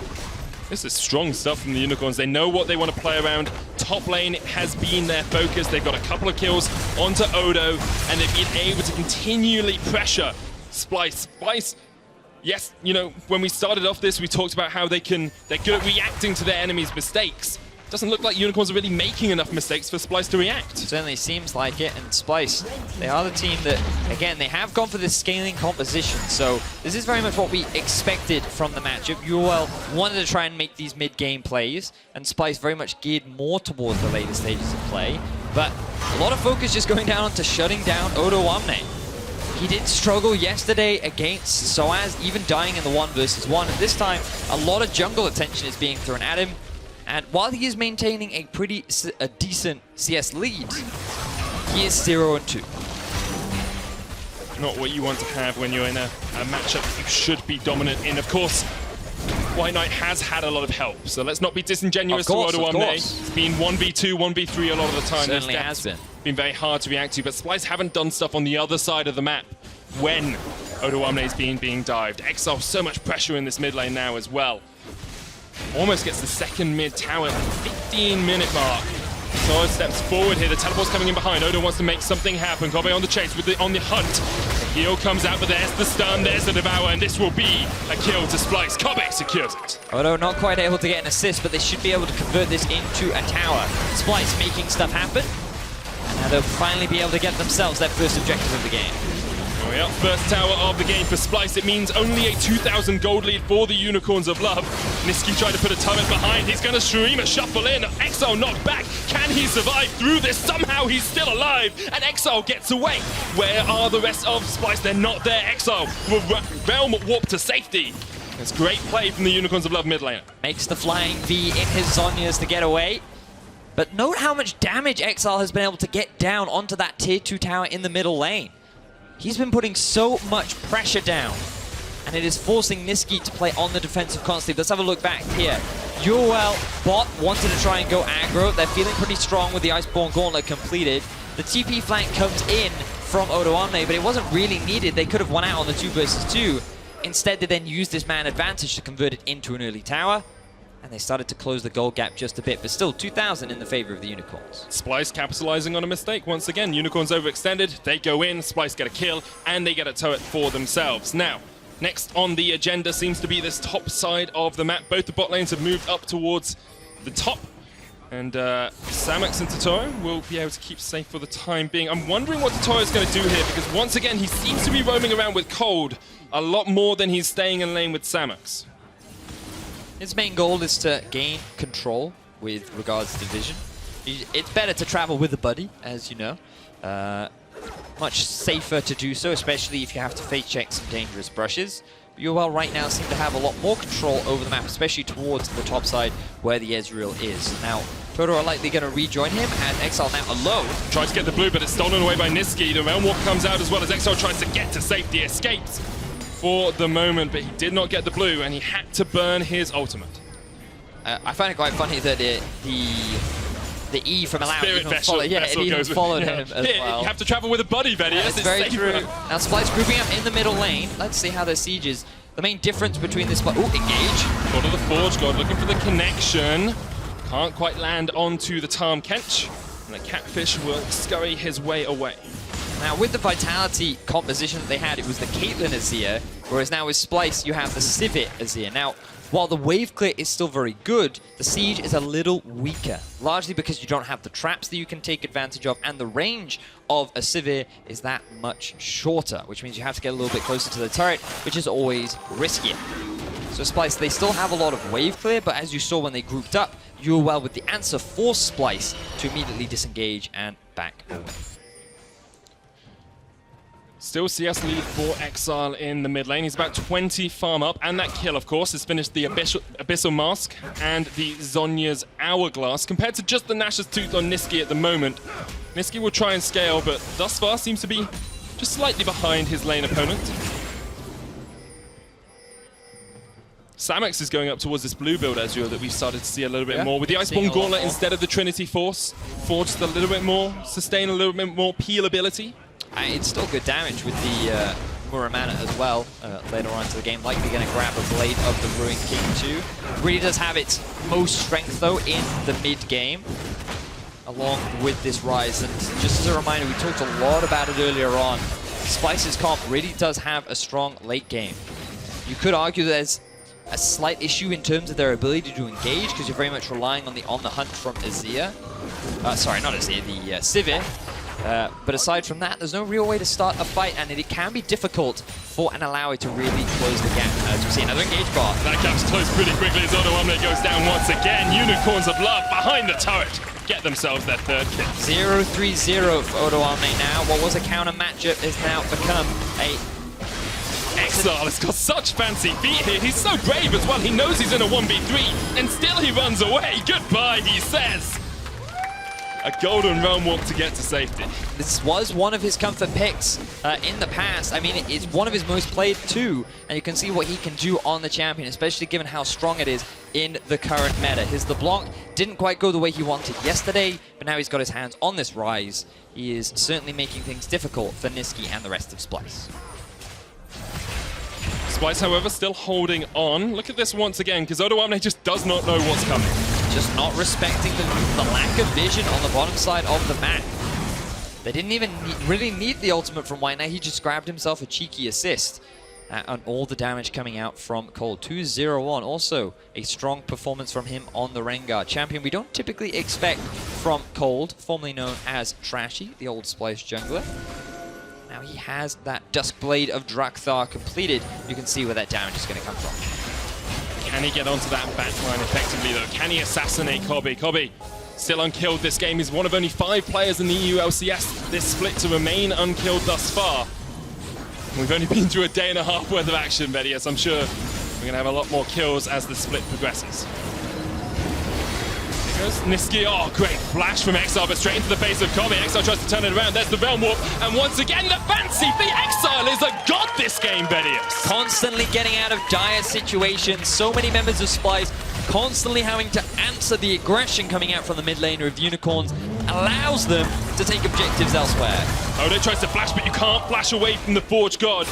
This is strong stuff from the Unicorns. They know what they want to play around. Top lane has been their focus. They've got a couple of kills onto Odo, and they've been able to continually pressure Splyce. Splyce, yes, you know, when we started off this, we talked about how they're good at reacting to their enemies' mistakes. Doesn't look like Unicorns are really making enough mistakes for Splyce to react. Certainly seems like it, and Splyce, they are the team that, again, they have gone for this scaling composition, so this is very much what we expected from the matchup. UOL wanted to try and make these mid-game plays, and Splyce very much geared more towards the later stages of play, but a lot of focus just going down onto shutting down Odoamne. He did struggle yesterday against Soaz, even dying in the 1 versus 1, and this time a lot of jungle attention is being thrown at him. And while he is maintaining a decent CS lead, he is 0-2. Not what you want to have when you're in a matchup you should be dominant in. Of course, WhiteKnight has had a lot of help, so let's not be disingenuous to Odoamne. It's been 1v2, 1v3 a lot of the time. Certainly has been very hard to react to, but Splyce haven't done stuff on the other side of the map when Odoamne is being dived. Exileh, so much pressure in this mid lane now as well. Almost gets the second mid tower at the 15-minute mark. So steps forward here. The teleport's coming in behind. Odo wants to make something happen. Kobbe on the chase, on the hunt. The heal comes out, but there's the stun, there's the devour, and this will be a kill to Splyce. Kobbe secures it. Odo not quite able to get an assist, but they should be able to convert this into a tower. Splyce making stuff happen, and now they'll finally be able to get themselves their first objective of the game. Way up, first tower of the game for Splyce. It means only a 2,000 gold lead for the Unicorns of Love. Nisqy tried to put a turret behind. He's going to stream a shuffle in. Exileh knocked back. Can he survive through this? Somehow he's still alive, and Exileh gets away. Where are the rest of Splyce? They're not there. Exileh will realm warp to safety. It's great play from the Unicorns of Love mid laner. Makes the flying V in his Zhonya's to get away. But note how much damage Exileh has been able to get down onto that tier 2 tower in the middle lane. He's been putting so much pressure down, and it is forcing Nisqy to play on the defensive constantly. Let's have a look back here. UOL bot wanted to try and go aggro. They're feeling pretty strong with the Iceborne Gauntlet completed. The TP flank comes in from Odoamne, but it wasn't really needed. They could have won out on the 2 versus 2. Instead, they then used this man advantage to convert it into an early tower. And they started to close the gold gap just a bit, but still 2,000 in the favor of the Unicorns. Splyce capitalizing on a mistake once again. Unicorns overextended, they go in, Splyce get a kill, and they get a turret for themselves. Now, next on the agenda seems to be this top side of the map. Both the bot lanes have moved up towards the top, and Samux and Totoro will be able to keep safe for the time being. I'm wondering what Totoro is going to do here, because once again, he seems to be roaming around with Kold a lot more than he's staying in lane with Samux. His main goal is to gain control with regards to vision. It's better to travel with a buddy, as you know. Much safer to do so, especially if you have to face check some dangerous brushes. But UOL right now seem to have a lot more control over the map, especially towards the top side where the Ezreal is. Now, Totoro are likely going to rejoin him, and Exileh now alone. Tries to get the blue, but it's stolen away by Nisqy. The Realm Walk comes out as well as Exileh tries to get to safety. Escapes for the moment, but he did not get the blue, and he had to burn his ultimate. I find it quite funny that the E from Illaoi even followed him as well. You have to travel with a buddy, Vedius. That's very true. Now Splyce grouping up in the middle lane. Let's see how their siege is. The main difference between this... Ooh, engage. God of the Forge God looking for the connection. Can't quite land onto the Tahm Kench. And the Catfish will scurry his way away. Now, with the Vitality composition that they had, it was the Caitlyn Azir, whereas now with Splyce, you have the Sivir Azir. Now, while the wave clear is still very good, the siege is a little weaker, largely because you don't have the traps that you can take advantage of, and the range of a Sivir is that much shorter, which means you have to get a little bit closer to the turret, which is always riskier. So Splyce, they still have a lot of wave clear, but as you saw when they grouped up, UOL with the answer forced Splyce to immediately disengage and back away. Still CS lead for Exileh in the mid lane. He's about 20 farm up, and that kill, of course, has finished the Abyssal Mask and the Zhonya's Hourglass. Compared to just the Nash's Tooth on Nisqy at the moment, Nisqy will try and scale, but thus far seems to be just slightly behind his lane opponent. Samux is going up towards this blue build, Ezreal, that we've started to see a little bit more. With the Iceborne Gauntlet instead of the Trinity Force, for just a little bit more, sustain a little bit more peel ability. It's still good damage with the Muramana as well later on into the game. Likely going to grab a Blade of the Brewing King too. Really does have its most strength though in the mid game, along with this Ryze. And just as a reminder, we talked a lot about it earlier on. Splyce's comp really does have a strong late game. You could argue there's a slight issue in terms of their ability to engage, because you're very much relying on the hunt from Azir. Sorry, not Azir, the Sivir. But aside from that, there's no real way to start a fight, and it can be difficult for an Illaoi to really close the gap. As we see another engage bar. That gap's closed pretty quickly as Odoamne goes down once again. Unicorns of Love behind the turret get themselves their third kill. 0-3-0 for Odoamne now. What was a counter matchup has now become a... Exileh has got such fancy feet here. He's so brave as well. He knows he's in a 1v3, and still he runs away. Goodbye, he says. A golden realm walk to get to safety. This was one of his comfort picks in the past. I mean, it's one of his most played too, and you can see what he can do on the champion, especially given how strong it is in the current meta. His LeBlanc didn't quite go the way he wanted yesterday, but now he's got his hands on this Ryze. He is certainly making things difficult for Nisqy and the rest of Splyce. Splyce, however, still holding on. Look at this once again, because Odoamne just does not know what's coming. Just not respecting the lack of vision on the bottom side of the map. They didn't even really need the ultimate from WhiteKnight. He just grabbed himself a cheeky assist. And all the damage coming out from Kold. 2-0-1. Also a strong performance from him on the Rengar champion. We don't typically expect from Kold, formerly known as Trashy, the old Splyce jungler. Now he has that Duskblade of Drakthar completed. You can see where that damage is going to come from. Can he get onto that backline effectively though? Can he assassinate Kobbe? Kobbe still unkilled this game. He's one of only 5 players in the EU LCS this split to remain unkilled thus far. We've only been through a day and a half worth of action, Vedius. I'm sure we're going to have a lot more kills as the split progresses. Here goes Nisqy. Oh, great flash from Exileh, but straight into the face of Kobbe. Exileh tries to turn it around. There's the Realm Warp. And once again, the fancy. The Exileh is a god this game, Vedius. Constantly getting out of dire situations. So many members of Splyce constantly having to answer the aggression coming out from the mid laner of Unicorns. Allows them to take objectives elsewhere. Odo tries to flash, but you can't flash away from the Forge God.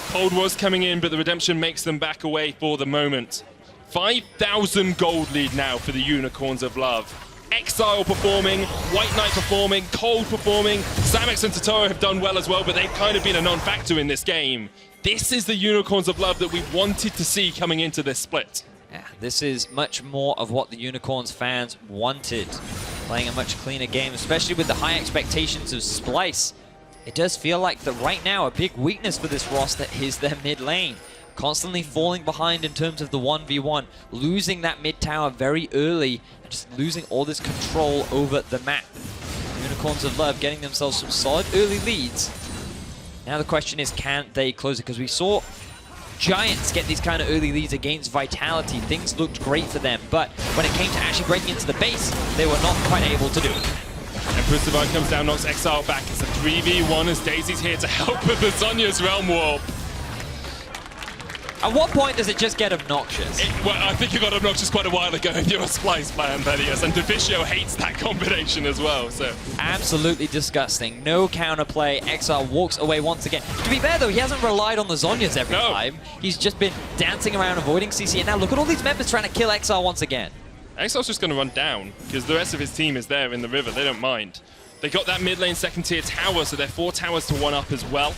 Kold was coming in, but the redemption makes them back away for the moment. 5,000 gold lead now for the Unicorns of Love. Exileh performing, WhiteKnight performing, Kold performing. Samux and Totoro have done well as well, but they've kind of been a non-factor in this game. This is the Unicorns of Love that we wanted to see coming into this split. Yeah, this is much more of what the Unicorns fans wanted. Playing a much cleaner game, especially with the high expectations of Splyce. It does feel like that right now a big weakness for this roster is their mid lane. Constantly falling behind in terms of the 1v1, losing that mid tower very early, and just losing all this control over the map. The Unicorns of Love getting themselves some solid early leads. Now the question is, can they close it? Because we saw Giants get these kind of early leads against Vitality. Things looked great for them, but when it came to actually breaking into the base, they were not quite able to do it. Empress Divine comes down, knocks Exileh back. It's a 3v1 as Daisy's here to help with the Zhonya's Realm Warp. At what point does it just get obnoxious? Well, I think it got obnoxious quite a while ago if you're a Splyce fan, Vedius, and Deficio hates that combination as well, so. Absolutely disgusting. No counterplay. Exileh walks away once again. To be fair though, he hasn't relied on the Zhonyas every time. He's just been dancing around, avoiding CC, and now look at all these members trying to kill Exileh once again. Exileh's just going to run down, because the rest of his team is there in the river, they don't mind. They got that mid lane second tier tower, so they're 4 towers to 1 up as well.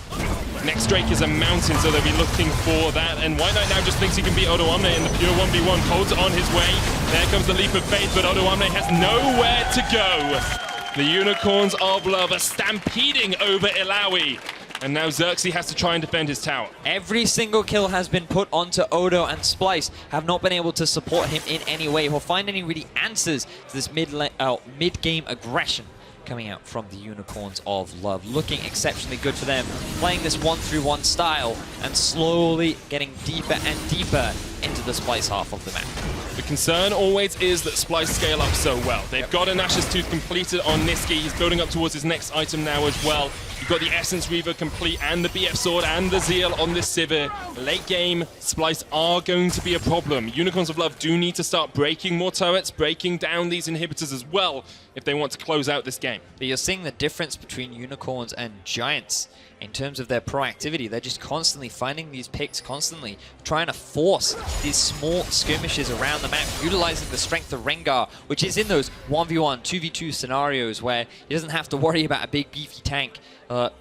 Next Drake is a mountain, so they'll be looking for that. And WhiteKnight now just thinks he can beat Odoamne in the pure 1v1. Kold's on his way. There comes the leap of faith, but Odoamne has nowhere to go. The Unicorns of Love are stampeding over Illaoi. And now Xerxe has to try and defend his tower. Every single kill has been put onto Odo, and Splyce have not been able to support him in any way or find any really answers to this mid-game aggression coming out from the Unicorns of Love. Looking exceptionally good for them, playing this 1-3-1 style and slowly getting deeper and deeper into the Splyce half of the map. The concern always is that Splyce scale up so well. They've got an Ashes Tooth completed on Nisqy. He's building up towards his next item now as well. You've got the Essence Reaver complete and the BF Sword and the Zeal on this Sivir. Late game, Splyce are going to be a problem. Unicorns of Love do need to start breaking more turrets, breaking down these inhibitors as well if they want to close out this game. But you're seeing the difference between Unicorns and Giants in terms of their proactivity. They're just constantly finding these picks, constantly trying to force these small skirmishes around the map, utilizing the strength of Rengar, which is in those 1v1, 2v2 scenarios where he doesn't have to worry about a big beefy tank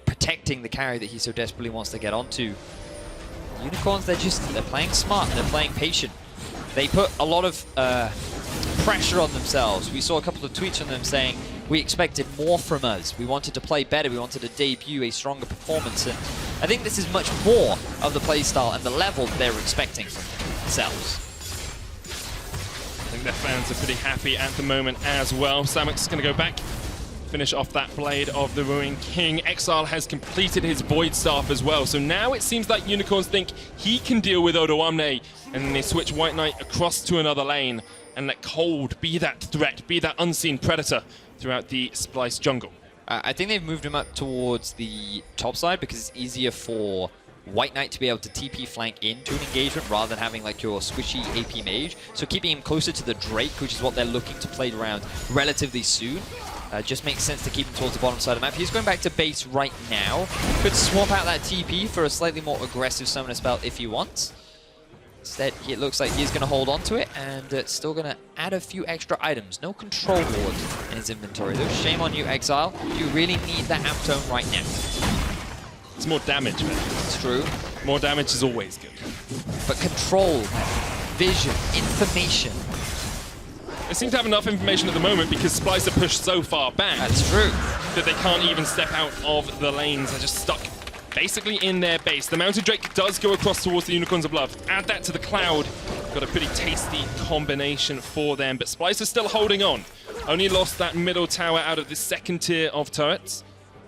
protecting the carry that he so desperately wants to get onto. Unicorns, they're playing smart, they're playing patient. They put a lot of pressure on themselves. We saw a couple of tweets from them saying, we expected more from us. We wanted to play better. We wanted to debut a stronger performance. And I think this is much more of the playstyle and the level that they were expecting from themselves. I think their fans are pretty happy at the moment as well. Samux is going to go back, finish off that Blade of the Ruined King. Exileh has completed his Void Staff as well. So now it seems like Unicorns think he can deal with Odoamne, and then they switch WhiteKnight across to another lane and let Kold be that threat, be that unseen predator throughout the Splyce jungle. I think they've moved him up towards the top side because it's easier for WhiteKnight to be able to TP flank into an engagement rather than having like your squishy AP mage. So keeping him closer to the Drake, which is what they're looking to play around relatively soon, just makes sense to keep him towards the bottom side of the map. He's going back to base right now. Could swap out that TP for a slightly more aggressive summoner spell if he wants. Instead, it looks like he's going to hold on to it and still going to add a few extra items. No control ward in his inventory though. Shame on you, Exileh. You really need that Aptome right now. It's more damage, man. It's true. More damage is always good. But control, vision, information. They seem to have enough information at the moment because Splyce are pushed so far back. That's true. That they can't even step out of the lanes. They're just stuck basically in their base. The Mounted Drake does go across towards the Unicorns of Love. Add that to the Cloud. Got a pretty tasty combination for them, but Splyce is still holding on. Only lost that middle tower out of the second tier of turrets.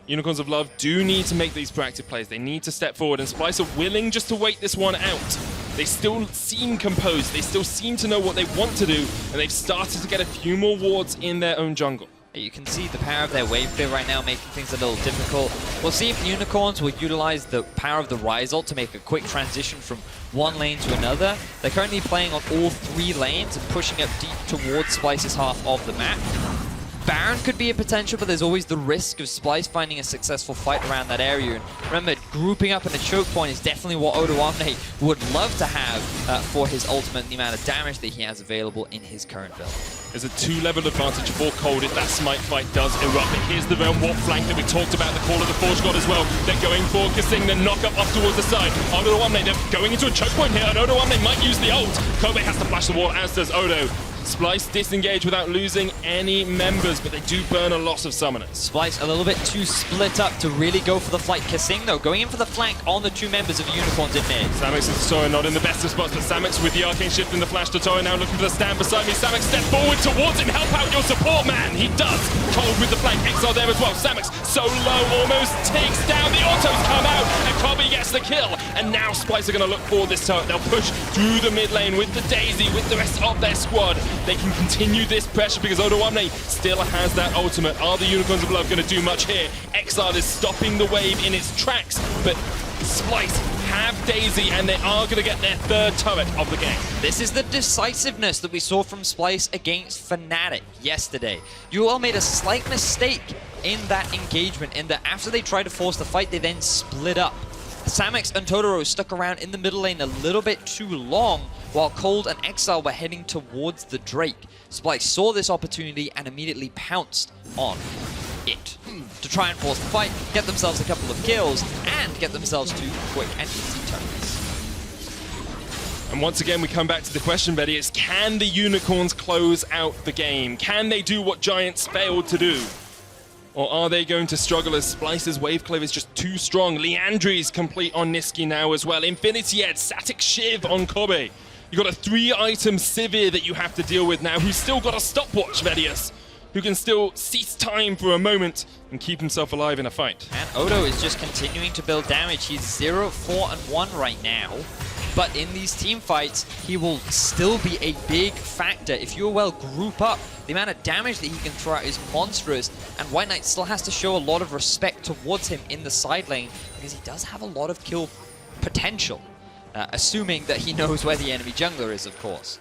Unicorns of Love do need to make these proactive plays. They need to step forward, and Splyce are willing just to wait this one out. They still seem composed. They still seem to know what they want to do, and they've started to get a few more wards in their own jungle. You can see the power of their wave clear right now making things a little difficult. We'll see if Unicorns will utilize the power of the Ryze ult to make a quick transition from one lane to another. They're currently playing on all 3 lanes and pushing up deep towards Splyce's half of the map. Baron could be a potential, but there's always the risk of Splyce finding a successful fight around that area. And remember, grouping up in a choke point is definitely what Odoamne would love to have for his ultimate, the amount of damage that he has available in his current build. There's a 2-level advantage for Kold if that smite fight does erupt. But here's the Realm Warp flank that we talked about, the Call of the Forge God as well. They're going for kaSing, the knock-up up towards the side. Odoamne, they're going into a choke point here, and Odoamne might use the ult. Kobbe has to flash the wall, as does Odo. Splyce disengage without losing any members, but they do burn a lot of summoners. Splyce a little bit too split up to really go for the flight. kaSing, though, going in for the flank on the 2 members of the Unicorns in mid. Samux and Totoro not in the best of spots, but Samux with the arcane shift in the flash. Totoro now looking for the stand beside me. Samux step forward towards him. Help out your support, man. He does. Kold with the flank. Exileh there as well. Samux so low, almost takes down. The autos come out, and Kobbe gets the kill. And now Splyce are going to look for this turret. They'll push through the mid lane with the Daisy, with the rest of their squad. They can continue this pressure because Odoamne still has that ultimate. Are the Unicorns of Love going to do much here? Exileh is stopping the wave in its tracks, but Splyce have Daisy, and they are going to get their 3rd turret of the game. This is the decisiveness that we saw from Splyce against Fnatic yesterday. UOL made a slight mistake in that engagement, in that after they tried to force the fight, they then split up. Samux and Totoro stuck around in the middle lane a little bit too long, while Kold and Exileh were heading towards the Drake. Splyce saw this opportunity and immediately pounced on it. To try and force the fight, get themselves a couple of kills, and get themselves 2 quick and easy turns. And once again, we come back to the question, Vedius, can the Unicorns close out the game? Can they do what Giants failed to do? Or are they going to struggle as Splyce's wave cleave is just too strong? Liandry's complete on Nisqy now as well. Infinity Edge, Static Shiv on Kobbe. You've got a 3-item Sivir that you have to deal with now, who's still got a stopwatch, Vedius, who can still cease time for a moment and keep himself alive in a fight. And Odo is just continuing to build damage. He's 0, 4, and 1 right now. But in these team fights, he will still be a big factor. If UOL group up, the amount of damage that he can throw out is monstrous, and WhiteKnight still has to show a lot of respect towards him in the side lane, because he does have a lot of kill potential, assuming that he knows where the enemy jungler is, of course.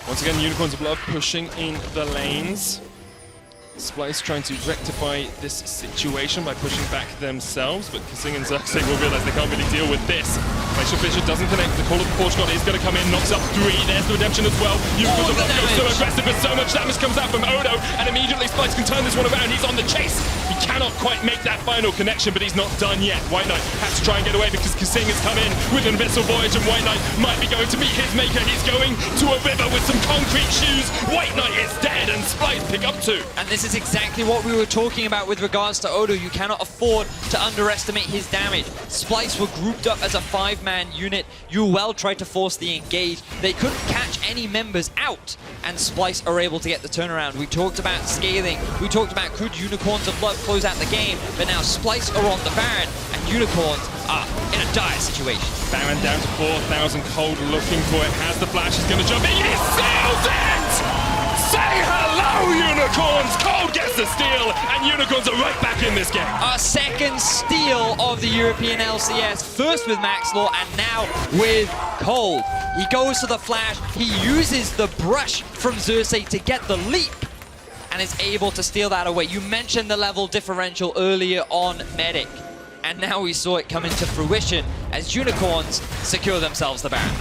Once again, Unicorns of Love pushing in the lanes. Splyce trying to rectify this situation by pushing back themselves, but kaSing and Xerxe will realize they can't really deal with this. Glacial Fissure doesn't connect, the Call of the Portugal is going to come in, knocks up 3, there's the redemption as well. Unicorns of Love goes so aggressive, but so much damage comes out from Odo, and immediately Splyce can turn this one around, he's on the chase. He cannot quite make that final connection, but he's not done yet. WhiteKnight has to try and get away because kaSing has come in with an Abyssal Voyage, and WhiteKnight might be going to meet his maker. He's going to a river with some concrete shoes. WhiteKnight is dead, and Splyce pick up 2. And this is exactly what we were talking about with regards to Odo. You cannot afford to underestimate his damage. Splyce were grouped up as a 5-man unit. UOL tried to force the engage. They couldn't catch any members out, and Splyce are able to get the turnaround. We talked about scaling. We talked about could Unicorns of Love close out the game, but now Splyce are on the Baron, and Unicorns are in a dire situation. Baron down to 4,000. Kold looking for it. Has the flash. He's going to jump in. He sealed it! Say hello, Unicorns! Kold gets the steal, and Unicorns are right back in this game. Our second steal of the European LCS, first with Maxlaw and now with Kold. He goes to the flash, he uses the brush from Xerxe to get the leap, and is able to steal that away. You mentioned the level differential earlier on Medic, and now we saw it come into fruition as Unicorns secure themselves the Baron.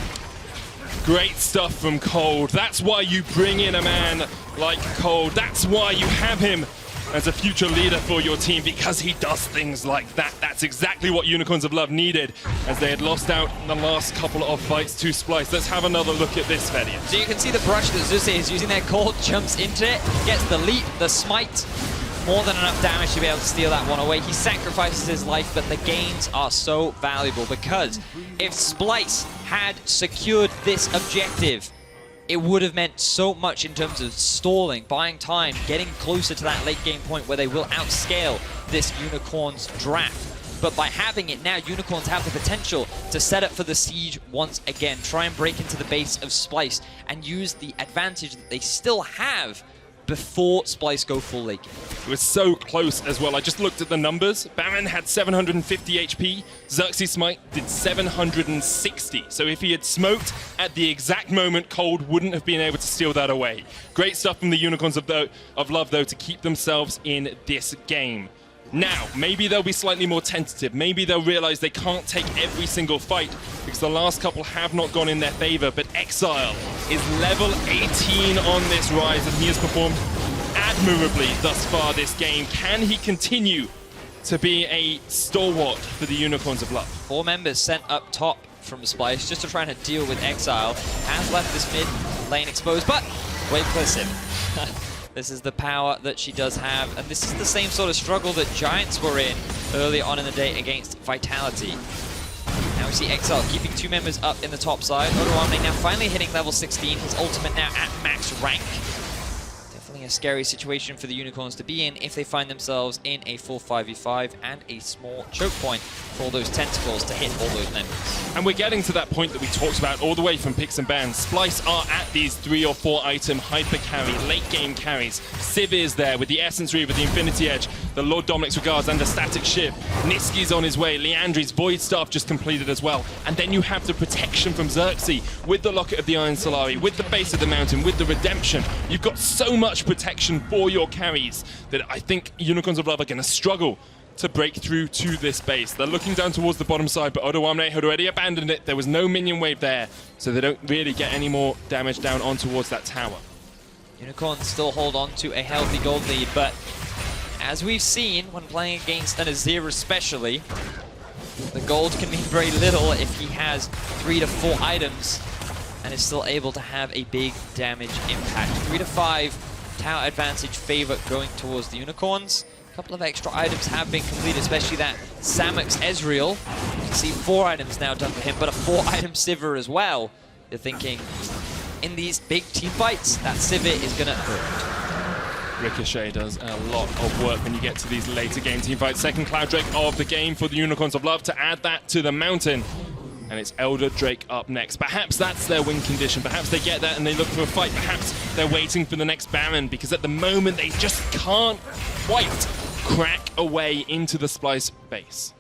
Great stuff from Kold. That's why you bring in a man like Kold. That's why you have him as a future leader for your team, because he does things like that. That's exactly what Unicorns of Love needed, as they had lost out in the last couple of fights to Splyce. Let's have another look at this, Vedius. So you can see the brush that Xerxe is using there. Kold jumps into it, gets the leap, the smite. More than enough damage to be able to steal that one away. He sacrifices his life, but the gains are so valuable, because if Splyce had secured this objective, it would have meant so much in terms of stalling, buying time, getting closer to that late game point where they will outscale this Unicorns draft. But by having it now, Unicorns have the potential to set up for the siege once again, try and break into the base of Splyce, and use the advantage that they still have before Splyce go full late game. It was so close as well. I just looked at the numbers. Baron had 750 HP. Xerxe Smite did 760. So if he had smoked at the exact moment, Kold wouldn't have been able to steal that away. Great stuff from the Unicorns of Love, though, to keep themselves in this game. Now, maybe they'll be slightly more tentative. Maybe they'll realize they can't take every single fight, because the last couple have not gone in their favor. But Exileh is level 18 on this Ryze, and he has performed admirably thus far this game. Can he continue to be a stalwart for the Unicorns of Love? 4 members sent up top from Splyce just to try and deal with Exileh. Has left this mid lane exposed, but wait for Sivir. This is the power that she does have, and this is the same sort of struggle that Giants were in early on in the day against Vitality. Now we see Exileh keeping 2 members up in the top side. Odoamne now finally hitting level 16, his ultimate now at max rank. Definitely a scary situation for the Unicorns to be in if they find themselves in a full 5v5 and a small choke point for all those tentacles to hit all those members. And we're getting to that point that we talked about all the way from picks and bans. Splyce are at these 3 or 4 item hyper carry, late game carries. Sivir's there with the Essence Reaver, the Infinity Edge, the Lord Dominic's Regards, and the Static Shiv. Nisqy's on his way, Liandry's Void Staff just completed as well. And then you have the protection from Xerxe with the Locket of the Iron Solari, with the base of the mountain, with the Redemption. You've got so much protection for your carries that I think Unicorns of Love are going to struggle to break through to this base. They're looking down towards the bottom side, but Odoamne had already abandoned it. There was no minion wave there, so they don't really get any more damage down on towards that tower. Unicorns still hold on to a healthy gold lead, but as we've seen when playing against an Azir especially, the gold can mean very little if he has 3 to 4 items and is still able to have a big damage impact. 3 to 5 tower advantage favor going towards the Unicorns. A couple of extra items have been completed, especially that Samux Ezreal. You can see 4 items now done for him, but a 4-item Sivir as well. You're thinking, in these big team fights, that Sivir is going to hurt. Ricochet does a lot of work when you get to these later game team fights. Second Cloud Drake of the game for the Unicorns of Love to add that to the mountain. And it's Elder Drake up next. Perhaps that's their win condition. Perhaps they get that and they look for a fight. Perhaps they're waiting for the next Baron, because at the moment they just can't quite crack away into the Splyce base.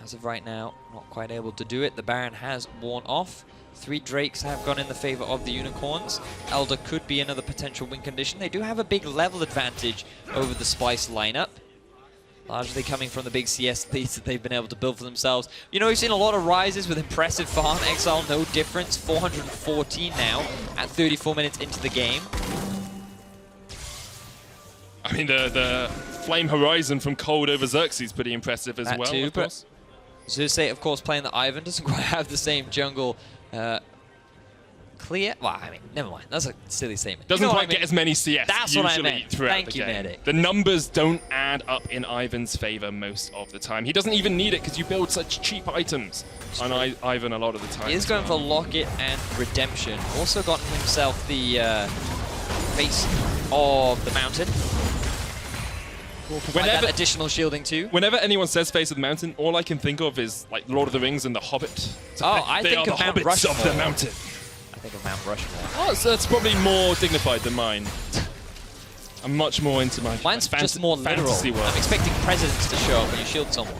As of right now, not quite able to do it. The Baron has worn off. 3 Drakes have gone in the favor of the Unicorns. Elder could be another potential win condition. They do have a big level advantage over the Splyce lineup, largely coming from the big CS leads that they've been able to build for themselves. You know, we've seen a lot of Ryzes with impressive farm. Exile, no difference. 414 now at 34 minutes into the game. I mean, the Flame Horizon from Kold over Xerxe is pretty impressive as well, of course. Xerxe, of course, playing the Ivern doesn't quite have the same jungle clear. Well, I mean, never mind. That's a silly statement. Doesn't quite get as many CS usually throughout the game. Medic. The numbers don't add up in Ivan's favor most of the time. He doesn't even need it because you build such cheap items on Ivern a lot of the time. He is going for Locket and Redemption. Also gotten himself the face of the mountain. Whenever that additional shielding too. Whenever anyone says Face of the Mountain, all I can think of is like Lord of the Rings and the Hobbit. So I think of Mount Rushmore. Of the mountain. I think of Mount Rushmore. Oh, so that's probably more dignified than mine. I'm much more into my Mine's just more literal. World. I'm expecting presidents to show up when you shield someone.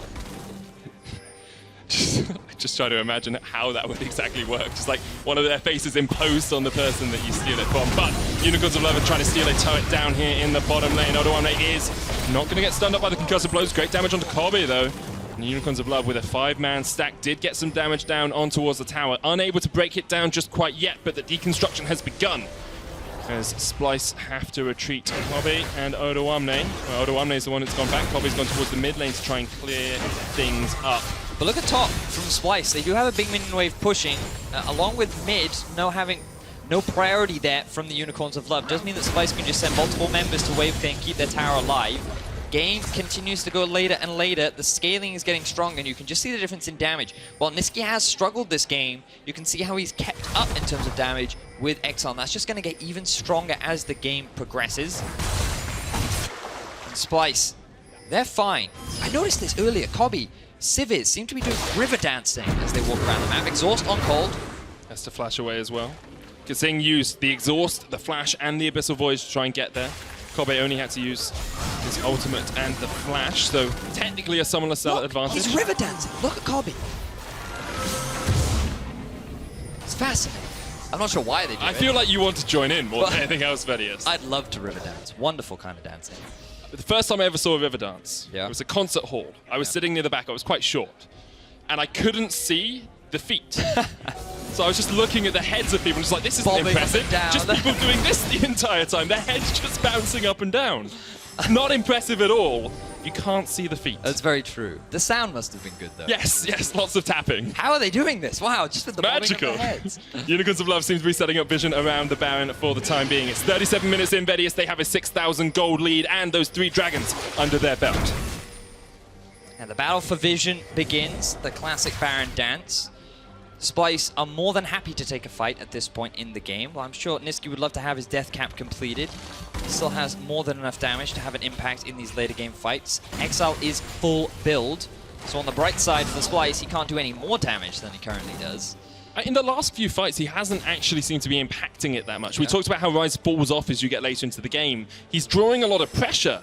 Just try to imagine how that would exactly work. Just like one of their faces imposed on the person that you steal it from. But Unicorns of Love are trying to steal a turret down here in the bottom lane. Odoamne is not going to get stunned up by the concussive blows. Great damage onto Kobbe though. And the Unicorns of Love with a 5-man stack did get some damage down on towards the tower. Unable to break it down just quite yet, but the deconstruction has begun. As Splyce have to retreat. Kobbe and Odoamne. Well, Odoamne is the one that's gone back. Kobbe's gone towards the mid lane to try and clear things up. But look at top from Splyce. They do have a big minion wave pushing, along with mid, having no priority there from the Unicorns of Love. Does mean that Splyce can just send multiple members to wave clear and keep their tower alive. Game continues to go later and later. The scaling is getting stronger, and you can just see the difference in damage. While Nisqy has struggled this game, you can see how he's kept up in terms of damage with Exileh. And that's just going to get even stronger as the game progresses. And Splyce, they're fine. I noticed this earlier. Kobbe, Sivir seem to be doing river dancing as they walk around the map. Exhaust on Kold. Has to flash away as well. kaSing used the exhaust, the flash, and the Abyssal Voyage to try and get there. Kobbe only had to use his ultimate and the flash, so technically a summoner seller advantage. He's river dancing. Look at Kobbe. It's fascinating. I'm not sure why they do it. I feel like you want to join in more than anything else, Vedius. I'd love to river dance. Wonderful kind of dancing. The first time I ever saw a river dance, it was a concert hall. I was sitting near the back, I was quite short, and I couldn't see the feet. So I was just looking at the heads of people, just like, this isn't bobbing impressive. Just people doing this the entire time, their heads just bouncing up and down. Not impressive at all. You can't see the feet. That's very true. The sound must have been good, though. Yes, lots of tapping. How are they doing this? Wow, just with the bobbing of their heads. Unicorns of Love seems to be setting up vision around the Baron for the time being. It's 37 minutes in, Vedius. They have a 6,000 gold lead and those 3 dragons under their belt. And the battle for vision begins, the classic Baron dance. Splyce are more than happy to take a fight at this point in the game. Well, I'm sure Nisqy would love to have his death cap completed. He still has more than enough damage to have an impact in these later game fights. Exileh is full build, so on the bright side for Splyce, he can't do any more damage than he currently does. In the last few fights, he hasn't actually seemed to be impacting it that much. We talked about how Ryze falls off as you get later into the game. He's drawing a lot of pressure.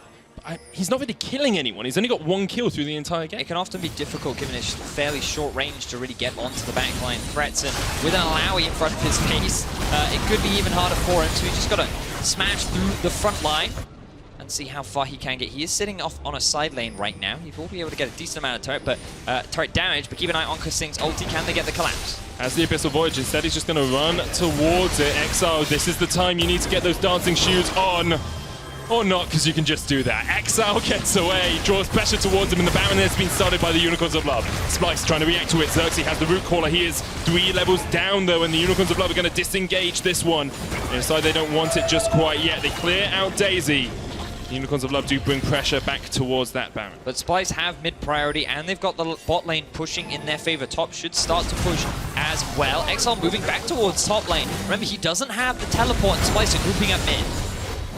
He's not really killing anyone. He's only got 1 kill through the entire game. It can often be difficult given his fairly short range to really get onto the backline threats, and with an Illaoi in front of his face, it could be even harder for him, so he's just got to smash through the front line and see how far he can get. He is sitting off on a side lane right now. He will be able to get a decent amount of turret damage, but keep an eye on kaSing's ulti. Can they get the collapse? As the Abyssal Voyage, instead he's just going to run towards it. Exileh, this is the time you need to get those dancing shoes on. Or not, because you can just do that. Exileh gets away, draws pressure towards him, and the Baron has been started by the Unicorns of Love. Splyce trying to react to it. Xerxe has the root caller. He is 3 levels down, though, and the Unicorns of Love are going to disengage this one. They decide they don't want it just quite yet. They clear out Daisy. The Unicorns of Love do bring pressure back towards that Baron. But Splyce have mid-priority, and they've got the bot lane pushing in their favor. Top should start to push as well. Exileh moving back towards top lane. Remember, he doesn't have the teleport, and Splyce are grouping up mid.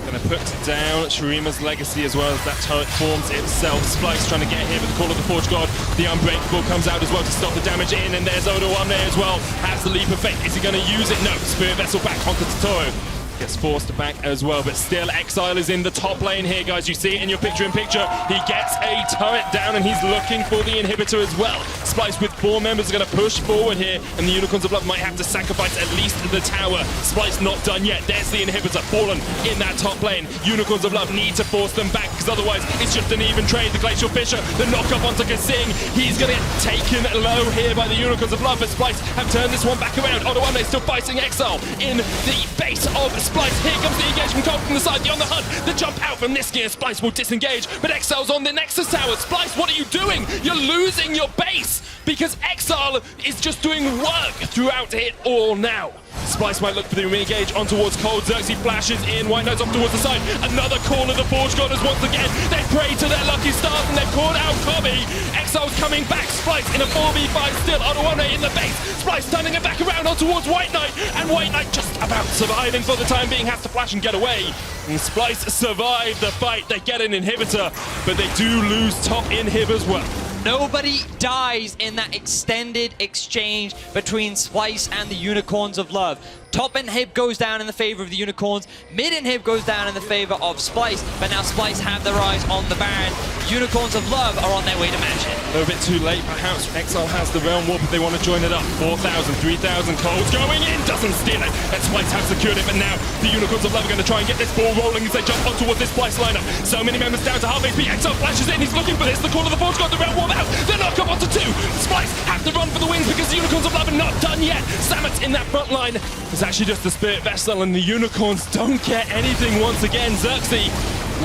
Going to put down Shurima's legacy as well as that turret forms itself. Splyce trying to get here with the Call of the Forge God. The Unbreakable comes out as well to stop the damage in, and there's Odoamne as well. Has the Leap of Faith. Is he going to use it? No. Spirit Vessel back onto Totoro. Gets forced back as well, but still Exileh is in the top lane here, guys. You see it in your picture-in-picture. He gets a turret down, and he's looking for the inhibitor as well. Splyce with 4 members are going to push forward here, and the Unicorns of Love might have to sacrifice at least the tower. Splyce not done yet. There's the inhibitor fallen in that top lane. Unicorns of Love need to force them back, because otherwise it's just an even trade. The Glacial Fissure, the knock-up onto kaSing. He's going to get taken low here by the Unicorns of Love, but Splyce have turned this one back around. Odoamne still fighting Exileh in the base of Splyce. Here comes the engagement Kold from the side, on the hunt. The jump out from Nisqy, and Splyce will disengage, but Exileh's on the Nexus tower. Splyce, what are you doing? You're losing your base because Exileh is just doing work throughout it all now. Splyce might look for the re-engage on towards Kold. Xerxe flashes in. WhiteKnight's off towards the side. Another Call of the Forge Goddess once again. They pray to their lucky stars and they've called out Kobbe. Exileh's coming back. Splyce in a 4v5 still. Odoamne in the base. Splyce turning it back around on towards WhiteKnight. And WhiteKnight just about surviving for the time being. Has to flash and get away. And Splyce survive the fight. They get an inhibitor, but they do lose top inhib as well. Nobody dies in that extended exchange between Splyce and the Unicorns of Love. Top inhib goes down in the favor of the Unicorns. Mid inhib goes down in the favor of Splyce. But now Splyce have their eyes on the Baron. Unicorns of Love are on their way to match it. A little bit too late, perhaps. Exileh has the Realm Warp if they want to join it up. 4,000, 3,000 Kold's going in. Doesn't steal it. And Splyce have secured it. But now the Unicorns of Love are going to try and get this ball rolling as they jump on towards this Splyce lineup. So many members down to half HP. Exileh flashes in. He's looking for this. The Call of the Forge got the Realm Warp out. The knock up onto 2. Splyce have to run for the wings because the Unicorns of Love are not done yet. Samux in that front line. It's actually just the Spirit Vessel, and the Unicorns don't get anything once again. Xerxe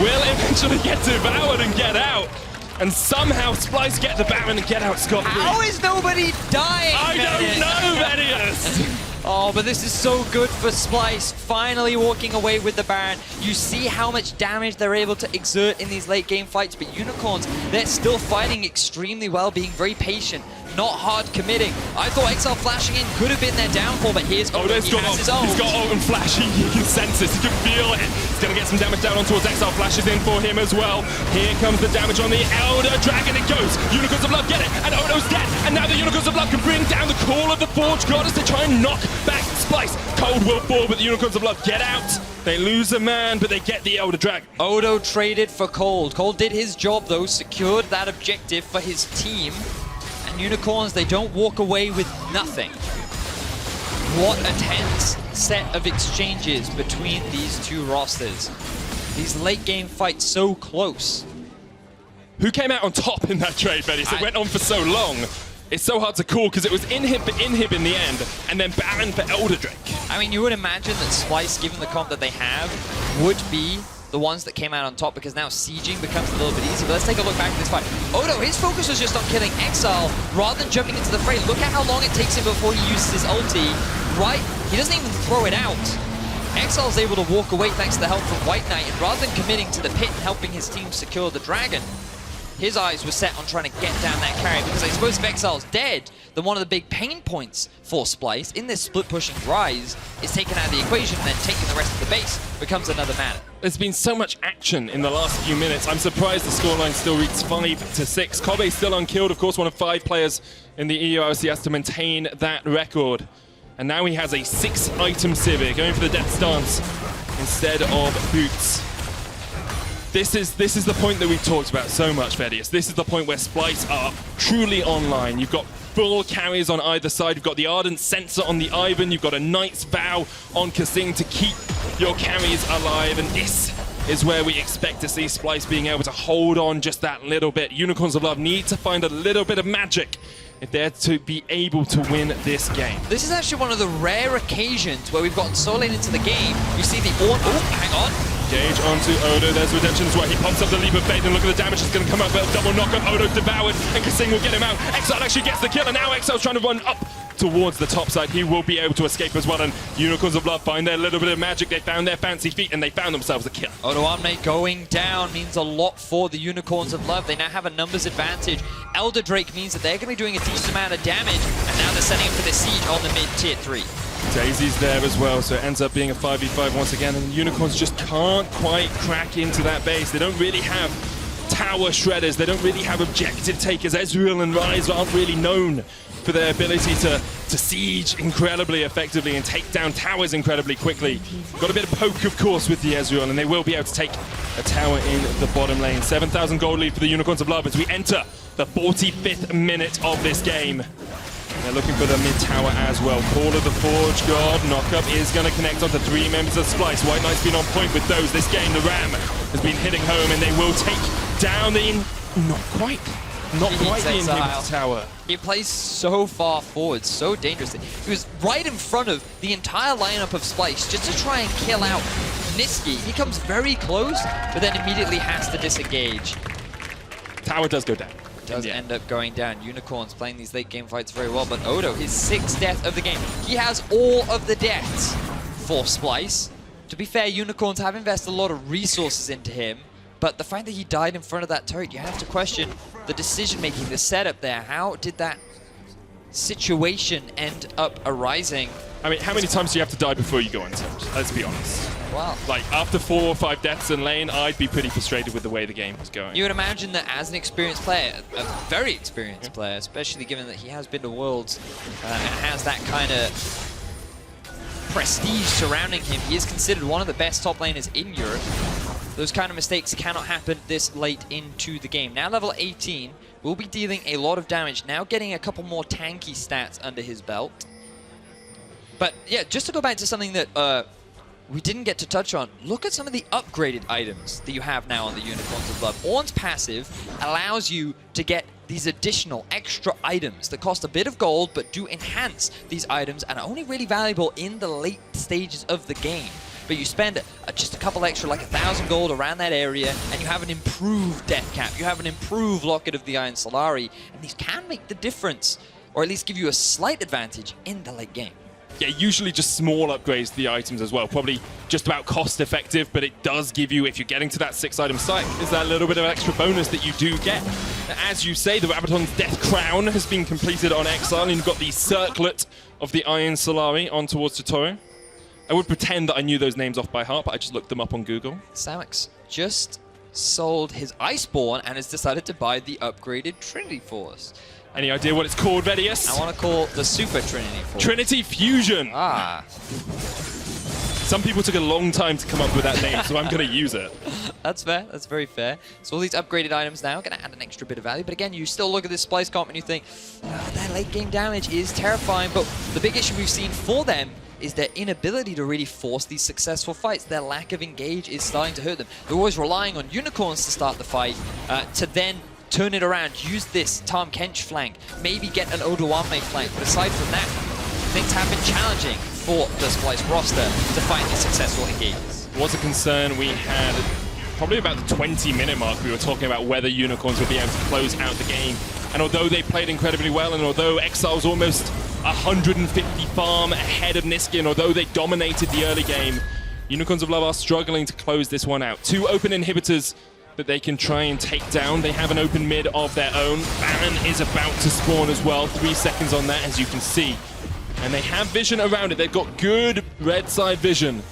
will eventually get devoured and get out. And somehow Splyce get the Baron and get out scot-free. How is nobody dying? I don't know, Vedius! Oh, but this is so good for Splyce, finally walking away with the Baron. You see how much damage they're able to exert in these late game fights, but Unicorns, they're still fighting extremely well, being very patient, not hard committing. I thought Exileh flashing in could have been their downfall, but here's Odo, he has his own. He's got ult and flashing, he can sense it, he can feel it. He's going to get some damage down on towards Exileh, flashes in for him as well. Here comes the damage on the Elder Dragon, it goes. Unicorns of Love get it, and Odo's dead. And now the Unicorns of Love can bring down the Call of the Forge Goddess to try and knock back Splyce. Kold will fall, but the Unicorns of Love get out. They lose a man, but they get the Elder Dragon. Odo traded for Kold. Kold did his job though, secured that objective for his team. And Unicorns, they don't walk away with nothing. What a tense set of exchanges between these two rosters. These late game fights so close. Who came out on top in that trade, Vedius? It went on for so long. It's so hard to call because it was inhib for inhib in the end, and then Baron for Elder Drake. I mean, you would imagine that Splyce, given the comp that they have, would be the ones that came out on top because now sieging becomes a little bit easier. But let's take a look back at this fight. Odo, his focus was just on killing Exileh rather than jumping into the fray. Look at how long it takes him before he uses his ulti, right? He doesn't even throw it out. Exileh's able to walk away thanks to the help from WhiteKnight, and rather than committing to the pit and helping his team secure the dragon, his eyes were set on trying to get down that carry, because I suppose if Exileh's dead, then one of the big pain points for Splyce in this split-pushing Ryze is taken out of the equation, and then taking the rest of the base becomes another matter. There's been so much action in the last few minutes. I'm surprised the scoreline still reads 5-6. Kobbe still unkilled, of course, one of 5 players in the EU LCS to maintain that record. And now he has a 6-item Sivir, going for the Death Stance instead of Boots. This is the point that we've talked about so much, Vedius. This is the point where Splyce are truly online. You've got full carries on either side. You've got the Ardent Censer on the Ivern. You've got a Knight's Vow on kaSing to keep your carries alive. And this is where we expect to see Splyce being able to hold on just that little bit. Unicorns of Love need to find a little bit of magic if they're to be able to win this game. This is actually one of the rare occasions where we've gotten so late into the game. You see the Ornn. Oh, hang on. Engage onto Odo. There's Redemption as well. He pops up the Leap of Faith, and look at the damage that's going to come up. A double knock-up. Odo's devoured, and kaSing will get him out. Exileh actually gets the kill, and now Exile's trying to run up towards the top side. He will be able to escape as well, and Unicorns of Love find their little bit of magic. They found their fancy feet, and they found themselves a kill. Odoamne going down means a lot for the Unicorns of Love. They now have a numbers advantage. Elder Drake means that they're going to be doing a decent amount of damage, and now they're setting up for the siege on the mid-tier 3. Daisy's there as well, so it ends up being a 5v5 once again, and the Unicorns just can't quite crack into that base. They don't really have tower shredders, they don't really have objective takers. Ezreal and Ryze aren't really known for their ability to siege incredibly effectively and take down towers incredibly quickly. Got a bit of poke, of course, with the Ezreal, and they will be able to take a tower in the bottom lane. 7,000 gold lead for the Unicorns of Love as we enter the 45th minute of this game. They're looking for the mid-tower as well. Call of the Forge God. Knockup is going to connect onto 3 members of Splyce. WhiteKnight's been on point with those this game. The Ram has been hitting home, and they will take down the... Not quite the inhibitor tower. He plays so far forward, so dangerously. He was right in front of the entire lineup of Splyce just to try and kill out Nisqy. He comes very close, but then immediately has to disengage. Tower does go down. Does end up going down. Unicorns playing these late game fights very well, but Odo, his 6th death of the game. He has all of the deaths for Splyce. To be fair, Unicorns have invested a lot of resources into him, but the fact that he died in front of that turret, you have to question the decision-making, the setup there. How did that situation end up arising? I mean, how many times do you have to die before you go on turret? Let's be honest. Wow. Like, after 4 or 5 deaths in lane, I'd be pretty frustrated with the way the game was going. You would imagine that as an experienced player, a very experienced player, especially given that he has been to Worlds and has that kind of prestige surrounding him, he is considered one of the best top laners in Europe. Those kind of mistakes cannot happen this late into the game. Now level 18, will be dealing a lot of damage, now getting a couple more tanky stats under his belt. But yeah, just to go back to something that we didn't get to touch on, look at some of the upgraded items that you have now on the Unicorns of Love. Ornn's passive allows you to get these additional extra items that cost a bit of gold but do enhance these items and are only really valuable in the late stages of the game. But you spend just a couple extra, like 1,000 gold around that area, and you have an improved death cap, you have an improved Locket of the Iron Solari, and these can make the difference, or at least give you a slight advantage in the late game. Yeah, usually just small upgrades to the items as well. Probably just about cost effective, but it does give you, if you're getting to that 6-item site, is that little bit of extra bonus that you do get. As you say, the Rabadon's Death Crown has been completed on Exile, and you've got the Circlet of the Iron Solari on towards Totoro. I would pretend that I knew those names off by heart, but I just looked them up on Google. Samux just sold his Iceborne and has decided to buy the upgraded Trinity Force. Any idea what it's called, Vedius? I want to call the Super Trinity Force. Trinity Fusion! Ah. Some people took a long time to come up with that name, so I'm going to use it. That's fair. That's very fair. So all these upgraded items now are going to add an extra bit of value. But again, you still look at this Splyce comp and you think, that late game damage is terrifying. But the big issue we've seen for them is their inability to really force these successful fights. Their lack of engage is starting to hurt them. They're always relying on Unicorns to start the fight, to then turn it around, use this Tahm Kench flank, maybe get an Odoamne flank. But aside from that, things have been challenging for the Splyce roster to find these successful engages. Was a concern we had probably about the 20-minute mark. We were talking about whether Unicorns would be able to close out the game. And although they played incredibly well, and although Exile's almost 150 farm ahead of Nisqy, and although they dominated the early game, Unicorns of Love are struggling to close this one out. 2 open inhibitors that they can try and take down. They have an open mid of their own. Baron is about to spawn as well. 3 seconds on that, as you can see. And they have vision around it. They've got good red side vision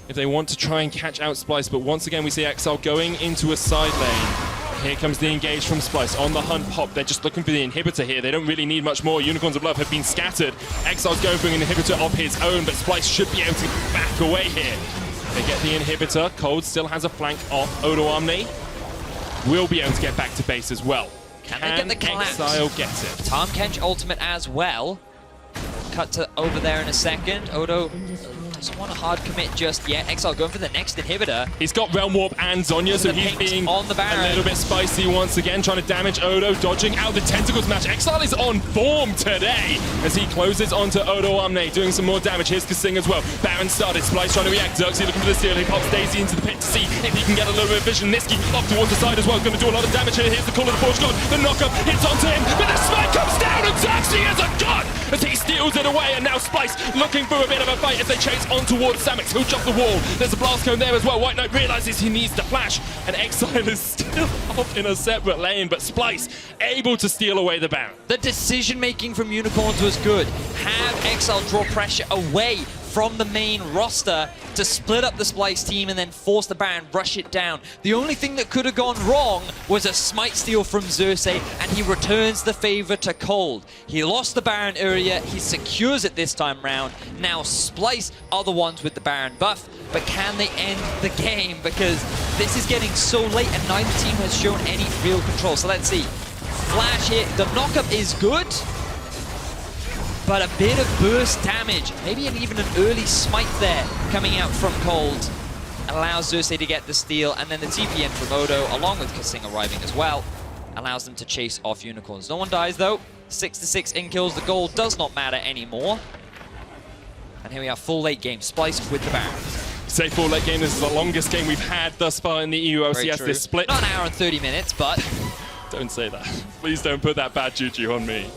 if they want to try and catch out Splyce. But once again, we see Exile going into a side lane. Here comes the engage from Splyce. On the hunt pop. They're just looking for the inhibitor here. They don't really need much more. Unicorns of Love have been scattered. Exile's going for an inhibitor of his own, but Splyce should be able to back away here. They get the inhibitor. Kold still has a flank off Odoamne. Will be able to get back to base as well. Can they get the collapse? Exile gets it. Tahm Kench ultimate as well. Cut to over there in a second. Odo doesn't want a hard commit just yet. Exileh going for the next inhibitor. He's got Realm Warp and Zonya, so he's being on the Baron. a little bit spicy once again, trying to damage Odo, dodging out the Tentacles match. Exileh is on form today as he closes onto Odoamne, doing some more damage. Here's kaSing as well. Baron started, Splyce trying to react. Xerxe looking for the steal. He pops Daisy into the pit to see if he can get a little bit of vision. Nisqy off towards the side as well, going to do a lot of damage here. Here's the call of the Forge God. The knockup hits onto him, but the smite comes down and Xerxe is a gun as he steals it away. And now Splyce looking for a bit of a fight as they chase on towards Samux, who jumped the wall. There's a blast cone there as well. WhiteKnight realizes he needs to flash, and Exileh is still off in a separate lane, but Splyce able to steal away the Baron. The decision making from Unicorns was good. Have Exileh draw pressure away from the main roster to split up the Splyce team and then force the Baron, rush it down. The only thing that could have gone wrong was a smite steal from Xerxe, and he returns the favor to Kold. He lost the Baron earlier, he secures it this time round. Now Splyce are the ones with the Baron buff, but can they end the game? Because this is getting so late and neither team has shown any real control. So let's see. Flash here, the knockup is good, but a bit of burst damage, maybe even an early smite there coming out from Kold, allows Xerxe to get the steal, and then the TPN from Odo, along with kaSing arriving as well, allows them to chase off Unicorns. No one dies though, 6-6 in kills, the goal does not matter anymore. And here we are, full late game, Splyce with the Baron. Say full late game, this is the longest game we've had thus far in the EU LCS this split. Not an hour and 30 minutes, but... Don't say that. Please don't put that bad juju on me.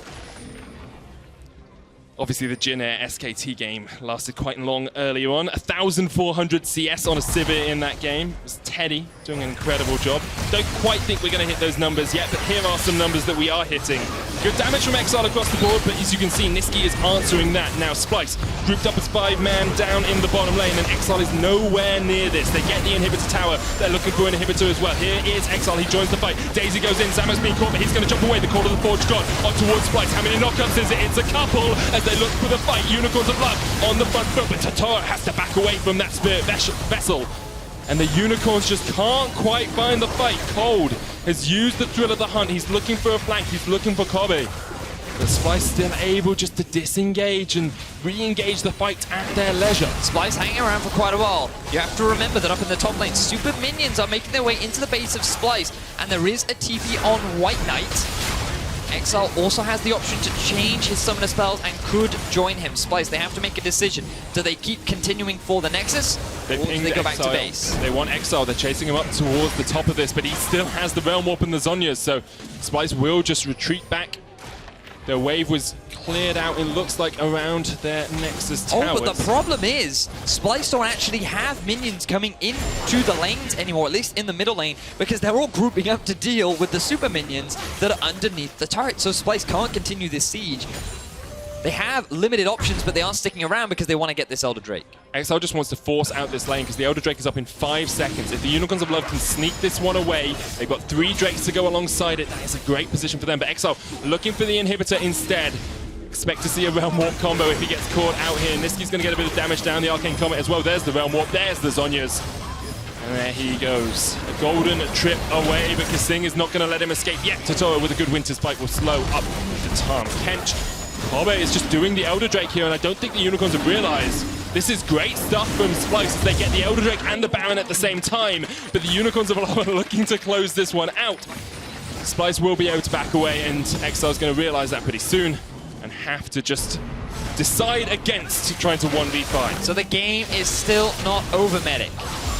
Obviously, the Jin Air SKT game lasted quite long earlier on. 1,400 CS on a Sivir in that game. It was Teddy doing an incredible job. Don't quite think we're going to hit those numbers yet, but here are some numbers that we are hitting. Good damage from Exileh across the board, but as you can see, Nisqy is answering that. Now Splyce grouped up as 5-man down in the bottom lane, and Exileh is nowhere near this. They get the inhibitor tower. They're looking for an inhibitor as well. Here is Exileh. He joins the fight. Daisy goes in. Samux being caught, but he's going to jump away. The call of the Forge God on towards Splyce. How many knockups is it? It's a couple as they look for the fight. Unicorns of Love on the front foot, but Totoro has to back away from that spirit vessel. And the Unicorns just can't quite find the fight. Kold has used the thrill of the hunt. He's looking for a flank. He's looking for Kobbe. But Splyce still able just to disengage and re-engage the fight at their leisure. Splyce hanging around for quite a while. You have to remember that up in the top lane, super minions are making their way into the base of Splyce, and there is a TP on WhiteKnight. Exileh also has the option to change his summoner spells and could join him. Splyce, they have to make a decision. Do they keep continuing for the Nexus, or do they go back to base? They want Exileh. They're chasing him up towards the top of this, but he still has the Realm Warp and the Zonyas, so Splyce will just retreat back. Their wave was cleared out, it looks like, around their Nexus towers. Oh, but the problem is, Splyce don't actually have minions coming into the lanes anymore, at least in the middle lane, because they're all grouping up to deal with the super minions that are underneath the turret. So Splyce can't continue this siege. They have limited options, but they aren't sticking around because they want to get this Elder Drake. Exileh just wants to force out this lane because the Elder Drake is up in 5 seconds. If the Unicorns of Love can sneak this one away, they've got 3 Drakes to go alongside it. That is a great position for them. But Exileh looking for the inhibitor instead. Expect to see a Realm Warp combo if he gets caught out here. Nisqy's going to get a bit of damage down the Arcane Comet as well. There's the Realm Warp. There's the Zonyas. And there he goes. A golden trip away, but kaSing is not going to let him escape yet. Totoro with a good Winter's Spike will slow up the Tahm Kench. Kobbe is just doing the Elder Drake here, and I don't think the Unicorns have realized this is great stuff from Splyce as they get the Elder Drake and the Baron at the same time, but the Unicorns are looking to close this one out. Splyce will be able to back away, and Exileh's going to realize that pretty soon and have to just decide against trying to 1v5. So the game is still not over, Medic.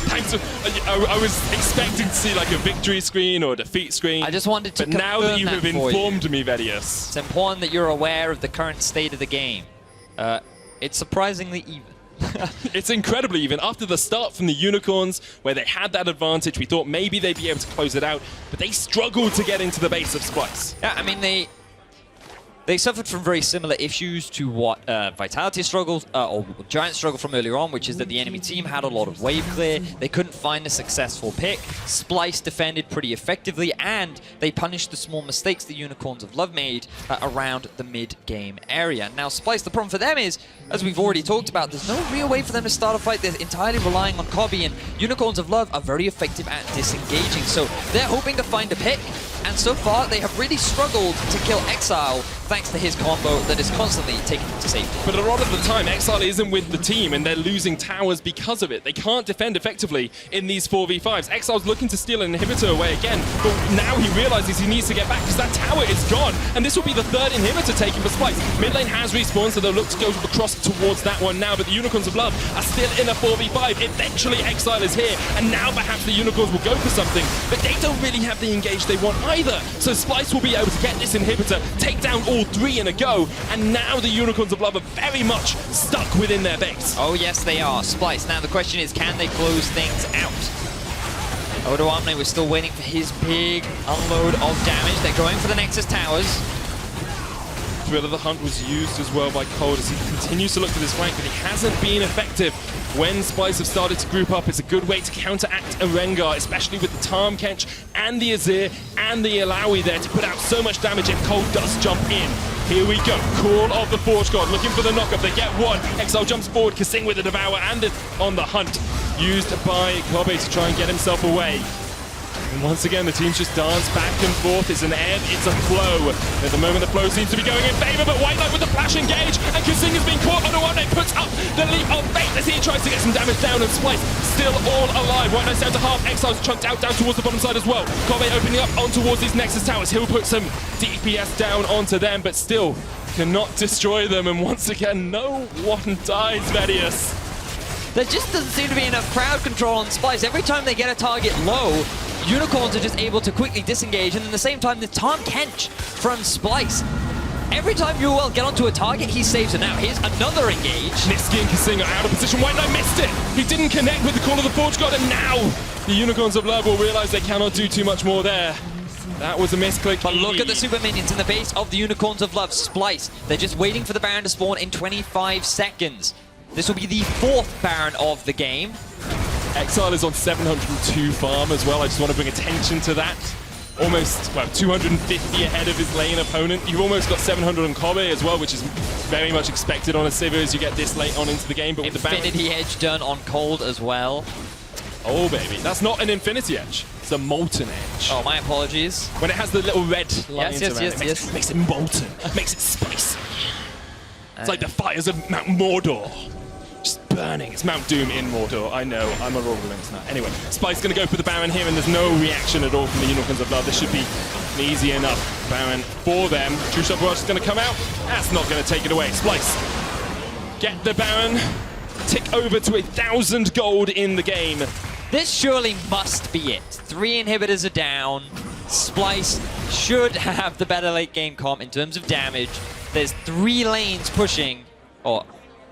I was expecting to see like a victory screen or a defeat screen. I just wanted to But now that you have informed me, Vedius. It's important that you're aware of the current state of the game. It's surprisingly even. It's incredibly even. After the start from the Unicorns, where they had that advantage, we thought maybe they'd be able to close it out, but they struggled to get into the base of Splyce. Yeah, I mean, they suffered from very similar issues to what Vitality struggled, or Giant struggled from earlier on, which is that the enemy team had a lot of wave clear. They couldn't find a successful pick. Splyce defended pretty effectively, and they punished the small mistakes the Unicorns of Love made around the mid-game area. Now, Splyce, the problem for them is, as we've already talked about, there's no real way for them to start a fight. They're entirely relying on Kobbe, and Unicorns of Love are very effective at disengaging. So they're hoping to find a pick, and so far they have really struggled to kill Exileh thanks to his combo that is constantly taking him to safety. But a lot of the time, Exileh isn't with the team, and they're losing towers because of it. They can't defend effectively in these 4v5s. Exileh's looking to steal an inhibitor away again, but now he realizes he needs to get back because that tower is gone, and this will be the third inhibitor taken for Splyce. Mid lane has respawned, so they'll look to go across towards that one now, but the Unicorns of Love are still in a 4v5. Eventually, Exileh is here, and now perhaps the Unicorns will go for something, but they don't really have the engage they want either. So Splyce will be able to get this inhibitor, take down all three in a go, and now the Unicorns of Love are very much stuck within their base. Oh yes, they are. Splyce. Now the question is, can they close things out? Odoamne was still waiting for his big unload of damage. They're going for the Nexus towers. Thrill of the Hunt was used as well by Kold as he continues to look for this flank, but he hasn't been effective. When Splyce have started to group up, it's a good way to counteract a Rengar, especially with the Tahm Kench and the Azir and the Illaoi there to put out so much damage if Kold does jump in. Here we go, Call of the Forge God, looking for the knockup. They get one. Exileh jumps forward, kaSing with the Devour and on the Hunt, used by Kobbe to try and get himself away. And once again, the teams just dance back and forth. It's an ebb, it's a flow. At the moment, the flow seems to be going in favor, but WhiteKnight with the flash engage, and kaSing has been caught. Odoamne puts up the leap of faith as he tries to get some damage down, and Splyce still all alive. WhiteKnight's down to half. Exileh's chunked out down towards the bottom side as well. Kobbe opening up on towards these Nexus towers. He'll put some DPS down onto them, but still cannot destroy them. And once again, no one dies, Vedius. There just doesn't seem to be enough crowd control on Splyce. Every time they get a target low, Unicorns are just able to quickly disengage, and at the same time, the Tahm Kench from Splyce. Every time UOL get onto a target, he saves it. Now, here's another engage. Nisqy and kaSing are out of position. WhiteKnight missed it. He didn't connect with the Call of the Forge God, and now the Unicorns of Love will realize they cannot do too much more there. That was a misclick. But look at the super minions in the base of the Unicorns of Love. Splyce, they're just waiting for the Baron to spawn in 25 seconds. This will be the 4th Baron of the game. Exileh is on 702 farm as well. I just want to bring attention to that. Almost, well, 250 ahead of his lane opponent. You've almost got 700 on Kobbe as well, which is very much expected on a Sivir as you get this late on into the game. But with the Infinity Edge done on Kold as well. Oh, baby. That's not an Infinity Edge. It's a Molten Edge. Oh, my apologies. When it has the little red lines around yes. It makes it molten. Makes it spicy. It's like the fires of Mount Mordor. Just burning. It's Mount Doom in Mordor. I know. I'm a Lord of the Rings now. Anyway, Splyce going to go for the Baron here, and there's no reaction at all from the Unicorns of Love. This should be an easy enough Baron for them. True Shot Barrage is going to come out. That's not going to take it away. Splyce, get the Baron. Tick over to 1,000 gold in the game. This surely must be it. 3 inhibitors are down. Splyce should have the better late game comp in terms of damage. There's 3 lanes pushing, or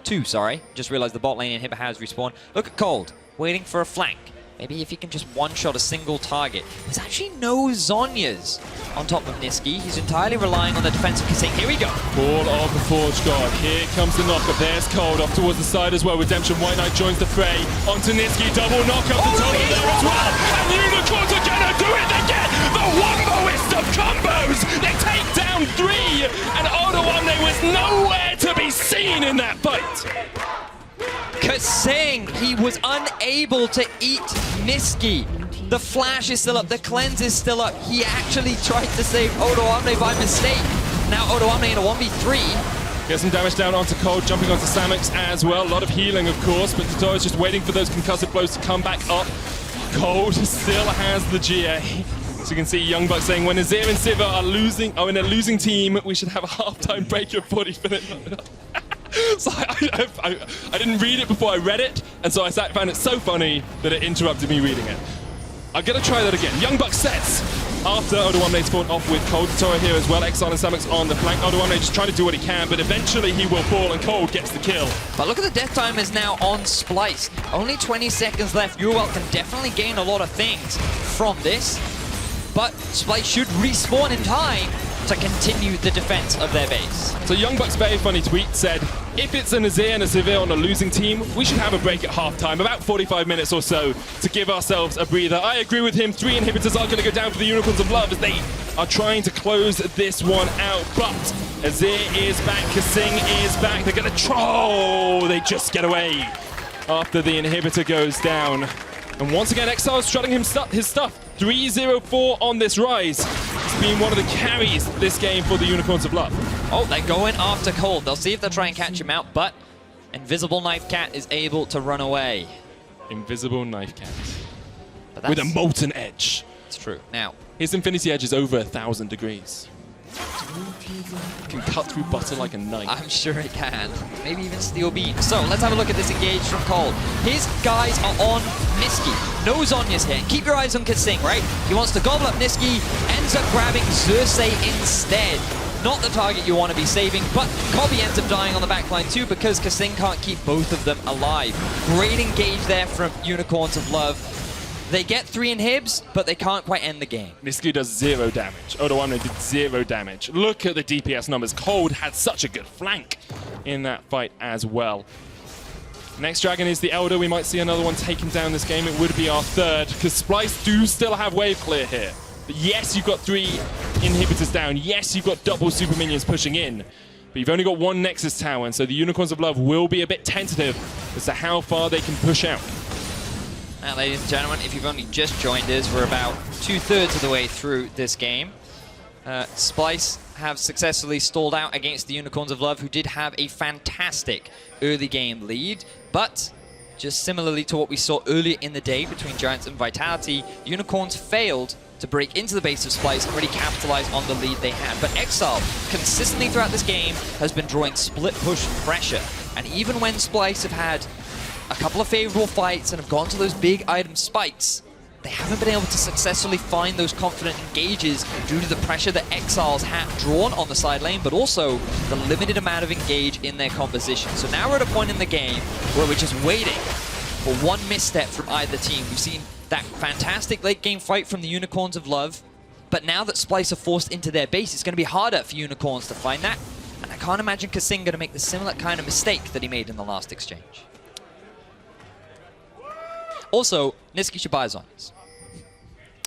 2, sorry. Just realized the bot lane inhibitor has respawned. Look at Kold, waiting for a flank. Maybe if he can just one-shot a single target. There's actually no Zhonya's on top of Nisqy. He's entirely relying on the defensive kaSing. Here we go. Call of the Forge God. Here comes the knockup. There's Kold off towards the side as well. Redemption, WhiteKnight joins the fray. Onto Nisqy, double knockup. The Totoro there as well. And the Unicorns are gonna do it. They get the womboist of combos. They take down 3. And Odoamne was nowhere to be seen in that fight. kaSing, he was unable to eat Nisqy. The flash is still up, the cleanse is still up. He actually tried to save Odoamne by mistake. Now Odoamne in a 1v3. Get some damage down onto Kold, jumping onto Samux as well. A lot of healing, of course, but Totoro's just waiting for those concussive blows to come back up. Kold still has the GA. So you can see Young Buck saying, when Azir and Sivir are in a losing team, we should have a halftime break of 40 minutes. So I didn't read it before I read it, and so I found it so funny that it interrupted me reading it. I'm going to try that again. Young Buck sets after Odoamne spawned off with Kold. Totoro here as well. Exileh and Samux on the flank. Odoamne just trying to do what he can, but eventually he will fall and Kold gets the kill. But look at the death time is now on Splyce. Only 20 seconds left. UOL can definitely gain a lot of things from this, but Splyce should respawn in time to continue the defense of their base. So Young Buck's very funny tweet said, if it's an Azir and a Sivir on a losing team, we should have a break at halftime, about 45 minutes or so, to give ourselves a breather. I agree with him. 3 inhibitors are going to go down for the Unicorns of Love as they are trying to close this one out. But Azir is back, kaSing is back. They're going to troll. They just get away after the inhibitor goes down. And once again, Exileh strutting his stuff. 3-0-4 on this Ryze. It's been one of the carries this game for the Unicorns of Love. Oh, they're going after Kold. They'll see if they'll try and catch him out, but Invisible Knife Cat is able to run away. Invisible Knife Cat. But with a molten edge. It's true. Now, his Infinity Edge is over 1,000 degrees. It can cut through butter like a knife. I'm sure it can. Maybe even steel beam. So let's have a look at this engage from Kold. His guys are on Nisqy. No Zhonya's here. Keep your eyes on kaSing, right? He wants to gobble up Nisqy, ends up grabbing Xerxe instead. Not the target you want to be saving, but Kobbe ends up dying on the backline too because kaSing can't keep both of them alive. Great engage there from Unicorns of Love. They get 3 inhibs, but they can't quite end the game. Nisqy does 0 damage. Odoamne did 0 damage. Look at the DPS numbers. Kold had such a good flank in that fight as well. Next dragon is the Elder. We might see another one taken down this game. It would be our third, because Splyce do still have wave clear here. But yes, you've got 3 inhibitors down. Yes, you've got double super minions pushing in. But you've only got 1 Nexus tower, and so the Unicorns of Love will be a bit tentative as to how far they can push out. Now, ladies and gentlemen, if you've only just joined us, we're about 2/3 of the way through this game. Splyce have successfully stalled out against the Unicorns of Love, who did have a fantastic early game lead, but just similarly to what we saw earlier in the day between Giants and Vitality, Unicorns failed to break into the base of Splyce and really capitalize on the lead they had. But Exileh, consistently throughout this game, has been drawing split push pressure. And even when Splyce have had a couple of favorable fights and have gone to those big item spikes, they haven't been able to successfully find those confident engages due to the pressure that Exileh's had drawn on the side lane, but also the limited amount of engage in their composition. So now we're at a point in the game where we're just waiting for one misstep from either team. We've seen that fantastic late game fight from the Unicorns of Love, but now that Splyce are forced into their base, it's going to be harder for Unicorns to find that. And I can't imagine kaSing going to make the similar kind of mistake that he made in the last exchange. Also, Nisqy should buy Zhonya's.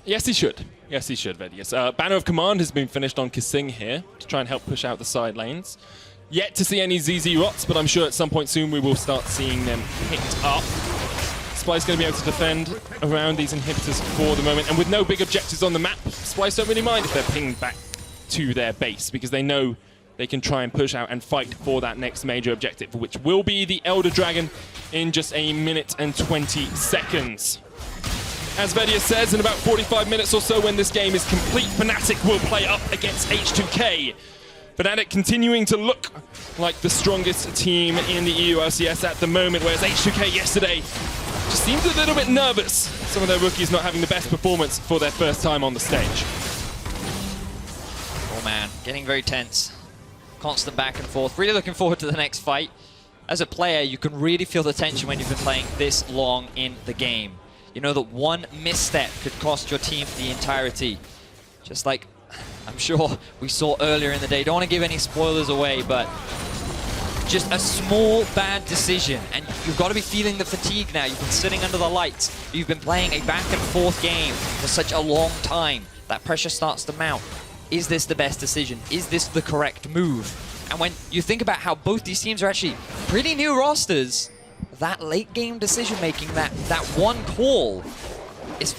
Yes, he should. Yes, he should, Vedius. Banner of Command has been finished on kaSing here to try and help push out the side lanes. Yet to see any ZZ Rots, but I'm sure at some point soon we will start seeing them picked up. Splyce going to be able to defend around these inhibitors for the moment. And with no big objectives on the map, Splyce don't really mind if they're pinged back to their base, because they know they can try and push out and fight for that next major objective, which will be the Elder Dragon in just 1 minute and 20 seconds. As Vedius says, in about 45 minutes or so when this game is complete, Fnatic will play up against H2K. Fnatic continuing to look like the strongest team in the EU LCS at the moment, whereas H2K yesterday just seemed a little bit nervous. Some of their rookies not having the best performance for their first time on the stage. Oh man, getting very tense. Constant back and forth. Really looking forward to the next fight. As a player, you can really feel the tension when you've been playing this long in the game. You know that one misstep could cost your team the entirety. Just like I'm sure we saw earlier in the day. Don't want to give any spoilers away, but just a small bad decision. And you've got to be feeling the fatigue now. You've been sitting under the lights. You've been playing a back and forth game for such a long time. That pressure starts to mount. Is this the best decision? Is this the correct move? And when you think about how both these teams are actually pretty new rosters, that late game decision making, that one call, it's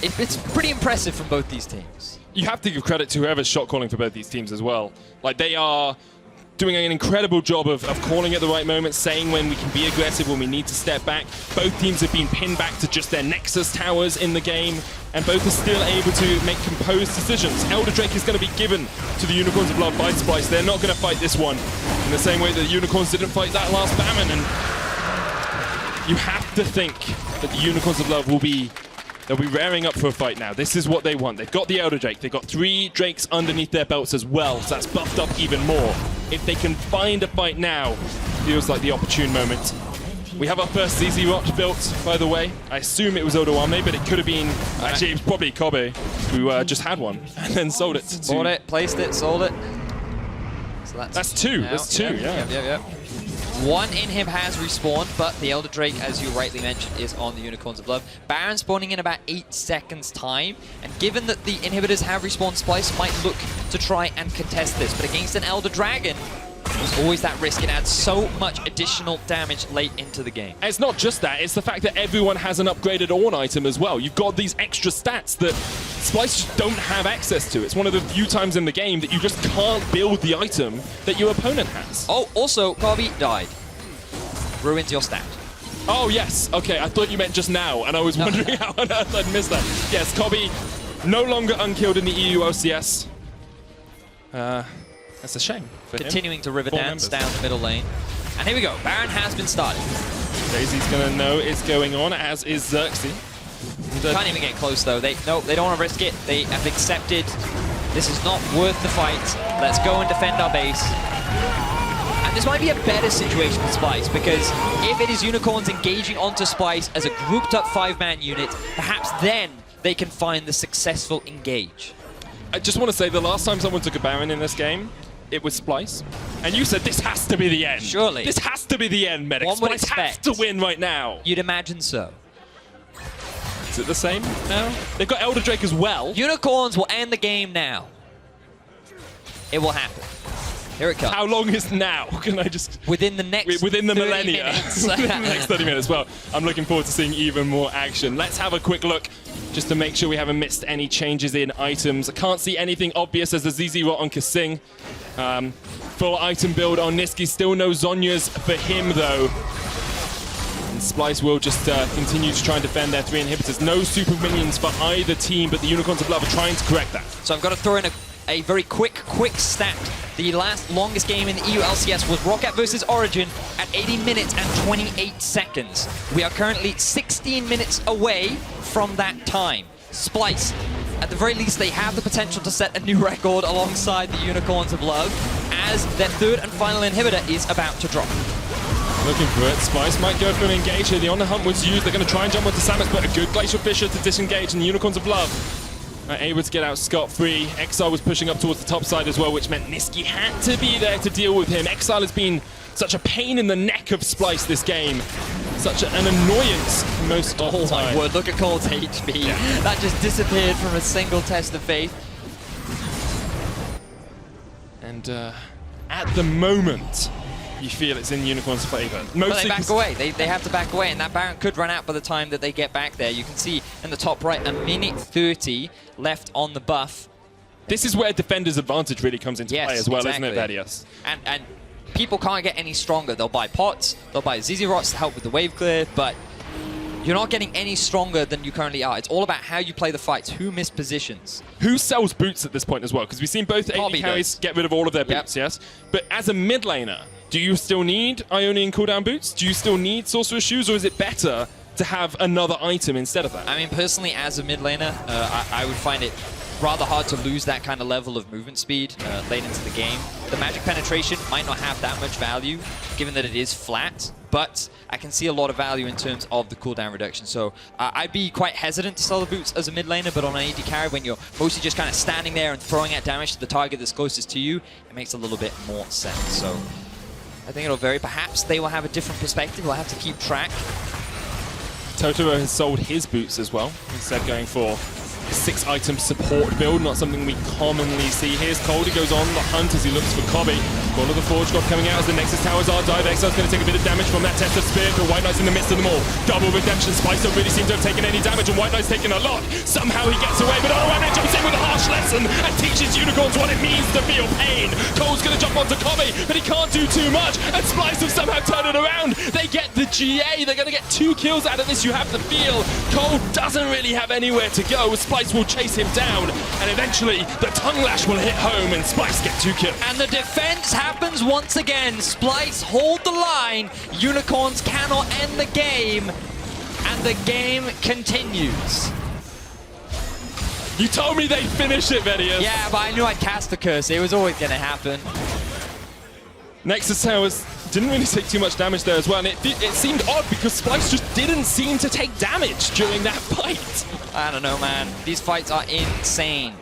pretty impressive from both these teams. You have to give credit to whoever's shot calling for both these teams as well. Like, they are doing an incredible job of calling at the right moment, saying when we can be aggressive, when we need to step back. Both teams have been pinned back to just their Nexus towers in the game, and both are still able to make composed decisions. Elder Drake is going to be given to the Unicorns of Love by Splyce. They're not going to fight this one in the same way that the Unicorns didn't fight that last Baron, and you have to think that the Unicorns of Love they'll be raring up for a fight now. This is what they want. They've got the Elder Drake. They've got 3 Drakes underneath their belts as well, so that's buffed up even more. If they can find a fight now, feels like the opportune moment. We have our first ZZ Rot built, by the way. I assume it was Odoamne, but it could have been... Actually, it was probably Kobbe, who just had one, and then sold it. Bought it, placed it, sold it. So that's 2. Now. That's 2, yeah. Yep. One inhib has respawned, but the Elder Drake, as you rightly mentioned, is on the Unicorns of Love. Baron spawning in about 8 seconds time, and given that the inhibitors have respawned, Splyce might look to try and contest this. But against an Elder Dragon, There's always that risk. It adds so much additional damage late into the game. It's not just that, it's the fact that everyone has an upgraded Ornn item as well. You've got these extra stats that Splyce just don't have access to. It's one of the few times in the game that you just can't build the item that your opponent has. Oh, also, Kobbe died. Ruins your stat. Oh, yes. Okay, I thought you meant just now, and I was wondering how on earth I'd missed that. Yes, Kobbe no longer unkilled in the EU LCS. That's a shame for Continuing him. to river dance down the middle lane. And here we go. Baron has been started. Daisy's going to know it's going on, as is Xerxe. Can't even get close, though. They don't want to risk it. They have accepted this is not worth the fight. Let's go and defend our base. And this might be a better situation for Splyce, because if it is Unicorns engaging onto Splyce as a grouped up 5-man unit, perhaps then they can find the successful engage. I just want to say, the last time someone took a Baron in this game, it was Splyce. And you said, this has to be the end. Surely. This has to be the end, Medic. One would Splyce has expect. to win right now. You'd imagine so. Is it the same now? They've got Elder Drake as well. Unicorns will end the game now. It will happen. Here it comes. How long is now? Can I just... Within the next Within the 30 millennia. minutes. Within the next 30 minutes. Well, I'm looking forward to seeing even more action. Let's have a quick look just to make sure we haven't missed any changes in items. I can't see anything obvious as the ZZ rot on kaSing. Full item build on Nisqy. Still no Zhonya's for him, though. And Splyce will just continue to try and defend their 3 inhibitors. No super minions for either team, but the Unicorns of Love are trying to correct that. So I've got to throw in a very quick stat. The longest game in the EU LCS was Roccat versus Origin at 80 minutes and 28 seconds. We are currently 16 minutes away from that time. Splyce, at the very least, they have the potential to set a new record alongside the Unicorns of Love, as their 3rd and final inhibitor is about to drop. Looking for it. Splyce might go for an engage here. The On the Hunt was used. They're going to try and jump onto Samux, but a good Glacial Fissure to disengage, and the Unicorns of Love able to get out scot-free. Exileh was pushing up towards the top side as well, which meant Nisqy had to be there to deal with him. Exileh has been such a pain in the neck of Splyce this game. Such an annoyance most of the time. Oh my word, look at Kold's HP. Yeah. That just disappeared from a single test of faith. And at the moment, you feel it's in Unicorn's favor. But they back away. They have to back away, and that Baron could run out by the time that they get back there. You can see in the top right, a minute 30 left on the buff. This is where Defender's advantage really comes into play as well, exactly. isn't it, Vedius? And people can't get any stronger. They'll buy pots, they'll buy ZZ Rots to help with the wave clear, but you're not getting any stronger than you currently are. It's all about how you play the fights, who miss positions. Who sells boots at this point as well? Because we've seen both AD Kobbe carries does. get rid of all of their boots, yes? But as a mid laner, do you still need Ionian cooldown boots? Do you still need Sorcerer's Shoes, or is it better to have another item instead of that? I mean, personally, as a mid laner, I would find it rather hard to lose that kind of level of movement speed late into the game. The magic penetration might not have that much value, given that it is flat, but I can see a lot of value in terms of the cooldown reduction. So I'd be quite hesitant to sell the boots as a mid laner, but on an AD carry, when you're mostly just kind of standing there and throwing out damage to the target that's closest to you, it makes a little bit more sense. So I think it'll vary. Perhaps they will have a different perspective. We'll have to keep track. Totoro has sold his boots as well, instead going for 6-item support build, not something we commonly see. Here's Kold, he goes on the hunt as he looks for Kobbe. Call of the Forge God coming out as the Nexus Towers are dive. Exile's going to take a bit of damage from that Test of Spirit, but WhiteKnight's in the midst of them all. Double redemption. Splyce don't really seem to have taken any damage, and WhiteKnight's taken a lot. Somehow he gets away, but Odoamne jumps in with a harsh lesson and teaches Unicorns what it means to feel pain. Kold's going to jump onto Kobbe, but he can't do too much, and Splyce have somehow turned it around. They get the GA. They're going to get 2 kills out of this, you have to feel. Kold doesn't really have anywhere to go. Splyce will chase him down, and eventually the tongue lash will hit home, and Splyce get 2 kills. And the defense happens once again. Splyce hold the line. Unicorns cannot end the game, and the game continues. You told me they'd finish it, Vedius. Yeah, but I knew I'd cast the curse. It was always going to happen. Nexus Towers didn't really take too much damage there as well, and it seemed odd because Splyce just didn't seem to take damage during that fight. I don't know, man. These fights are insane.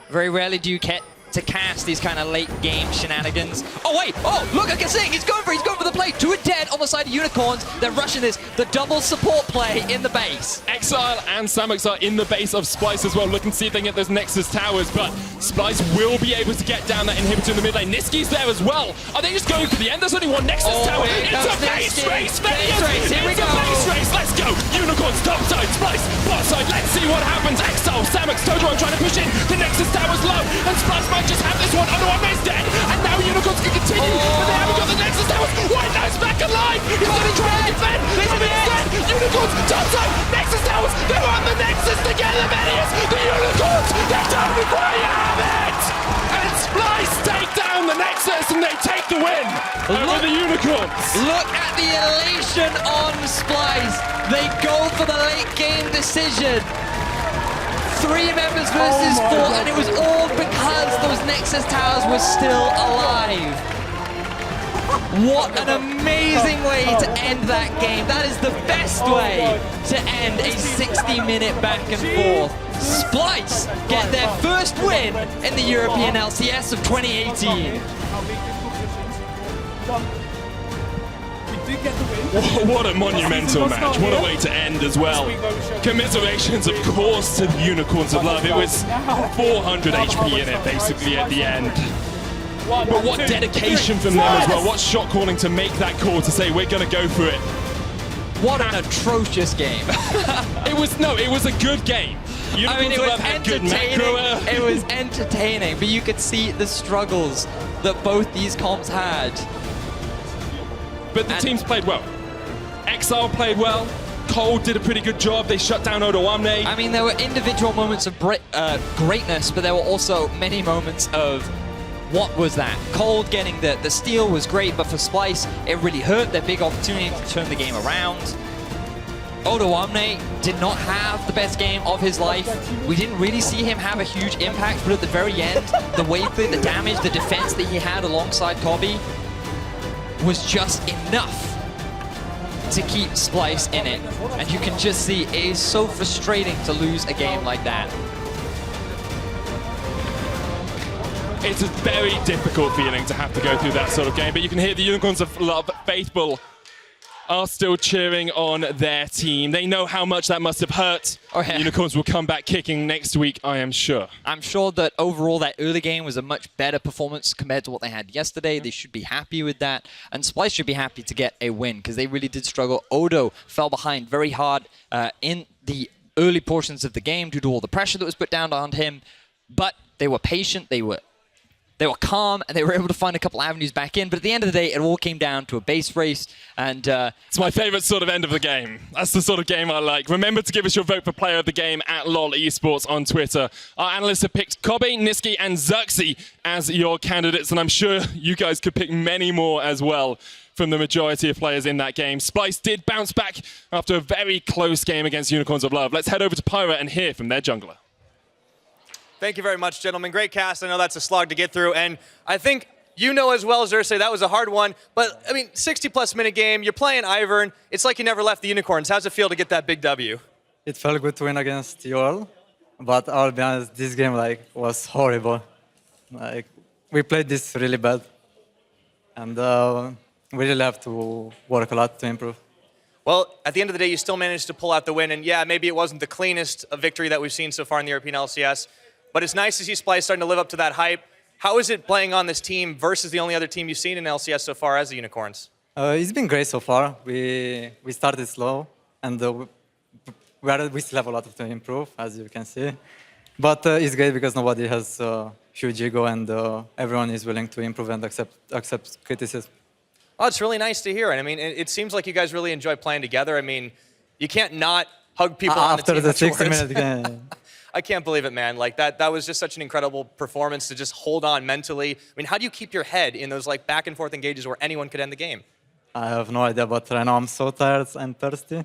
Very rarely do you get to cast these kind of late game shenanigans. Oh wait, oh look at kaSing, he's going for the play. 2 are dead on the side of Unicorns. They're rushing this, the double support play in the base. Exileh and Samux are in the base of Splyce as well, looking to see if they can get those Nexus towers, but Splyce will be able to get down that inhibitor in the mid lane. Nisqy's there as well. Are they just going for the end? There's only one Nexus tower. It's a base race, Vedius! It's a base race, let's go! Unicorns top side, Splyce bot side, let's see what happens. Exileh, Samux, Totoro trying to push in. The Nexus tower's low, and Splyce might just have this one. Odoamne's dead, and now Unicorns can continue, but they haven't got the Nexus towers. WhiteKnight's back alive! He's gonna try to defend! He's dead! Unicorns top side, Nexus towers! They're on the Nexus together, Vedius! The Unicorns, they don't require it! And Splyce take down the Nexus, and they take the win over the Unicorns! Look at the elation on Splyce. They go for the late game decision. 3 members versus 4, and it was all because those Nexus towers were still alive. What an amazing way to end that game. That is the best way to end a 60-minute back and forth. Splyce get their first win in the European LCS of 2018. What a monumental match. What a way to end as well. Commiserations, of course, to the Unicorns of Love. It was 400 HP in it, basically, at the end. But what dedication from them as well. What shot calling to make that call to say, we're going to go for it. What an atrocious game. It was a good game. I mean, it was entertaining. It was entertaining, but you could see the struggles that both these comps had. But the teams played well. Exileh played well. Kold did a pretty good job. They shut down Odoamne. I mean, there were individual moments of greatness, but there were also many moments of what was that? Kold getting the steal was great, but for Splyce, it really hurt. Their big opportunity to turn the game around. Odoamne did not have the best game of his life. We didn't really see him have a huge impact, but at the very end, the wave play, the damage, the defense that he had alongside Kobbe was just enough to keep Splyce in it. And you can just see it is so frustrating to lose a game like that. It's a very difficult feeling to have to go through that sort of game, but you can hear the Unicorns of Love faithful are still cheering on their team. They know how much that must have hurt. Oh, yeah. Unicorns will come back kicking next week, I am sure. I'm sure that overall that early game was a much better performance compared to what they had yesterday. They should be happy with that. And Splyce should be happy to get a win because they really did struggle. Odo fell behind very hard in the early portions of the game due to all the pressure that was put down on him. But they were patient, they were calm, and they were able to find a couple avenues back in. But at the end of the day, it all came down to a base race. And it's my favorite sort of end of the game. That's the sort of game I like. Remember to give us your vote for player of the game at LOL Esports on Twitter. Our analysts have picked Kobbe, Nisqy, and Xerxe as your candidates, and I'm sure you guys could pick many more as well from the majority of players in that game. Splyce did bounce back after a very close game against Unicorns of Love. Let's head over to Pyra and hear from their jungler. Thank you very much, gentlemen. Great cast. I know that's a slog to get through, and I think you know as well, Xerxe, that was a hard one. But, I mean, 60-plus minute game, you're playing Ivern. It's like you never left the Unicorns. How's it feel to get that big W? It felt good to win against UOL, but I'll be honest, this game was horrible. We played this really bad, and we really have to work a lot to improve. Well, at the end of the day, you still managed to pull out the win, and yeah, maybe it wasn't the cleanest victory that we've seen so far in the European LCS, but it's nice to see Splyce starting to live up to that hype. How is it playing on this team versus the only other team you've seen in LCS so far as the Unicorns? It's been great so far. We started slow, and we still have a lot to improve, as you can see. But it's great because nobody has huge ego, and everyone is willing to improve and accept criticism. Oh, it's really nice to hear. And I mean, it seems like you guys really enjoy playing together. I mean, you can't not hug people on the team after the 60-minute game. I can't believe it, man. Like that was just such an incredible performance to just hold on mentally. I mean, how do you keep your head in those like back and forth engages where anyone could end the game? I have no idea, but right now I'm so tired and thirsty.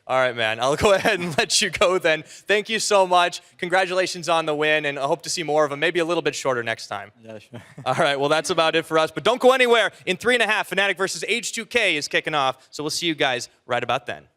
All right, man. I'll go ahead and let you go then. Thank you so much. Congratulations on the win, and I hope to see more of them, maybe a little bit shorter next time. Yeah, sure. All right, well, that's about it for us. But don't go anywhere. In 3.5, Fnatic versus H2K is kicking off, so we'll see you guys right about then.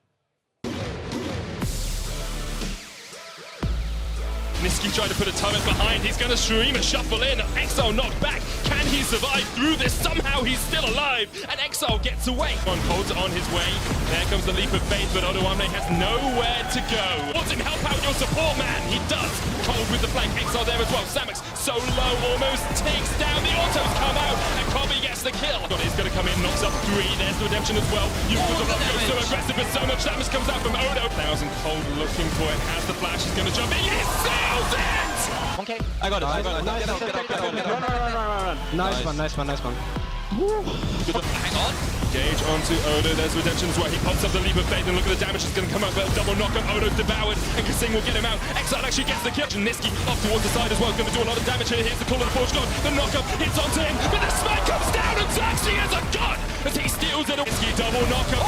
Nisqy trying to put a turret behind. He's going to stream a shuffle in. Exileh knocked back. Can he survive through this? Somehow he's still alive. And Exileh gets away. Kold's on his way. There comes the leap of faith, but Odoamne has nowhere to go. Wants him help out your support man. He does. Kold with the flank. Exileh there as well. Samux so low, almost takes down. The autos come out, and Kobbe gets the kill. He's going to come in, knocks up 3. There's the redemption as well. You've got the love goes so aggressive, but so much damage comes out from Odo. 1,000 Kold looking for it. Has the flash. He's going to jump in. He seals it! Okay. I got it. Get out. Nice one. Hang on. Gage onto Odo. There's redemption as well. He pops up the leap of faith, and look at the damage that's going to come out. But double knock up. Odo's devoured, and kaSing will get him out. Exileh actually gets the kill. Nisqy off towards the side as well. Going to do a lot of damage here. Here's the call of the Forge God. The knock-up hits onto him, but the smack comes down, and Xerxe is a god as he steals it. Nisqy double knock-up.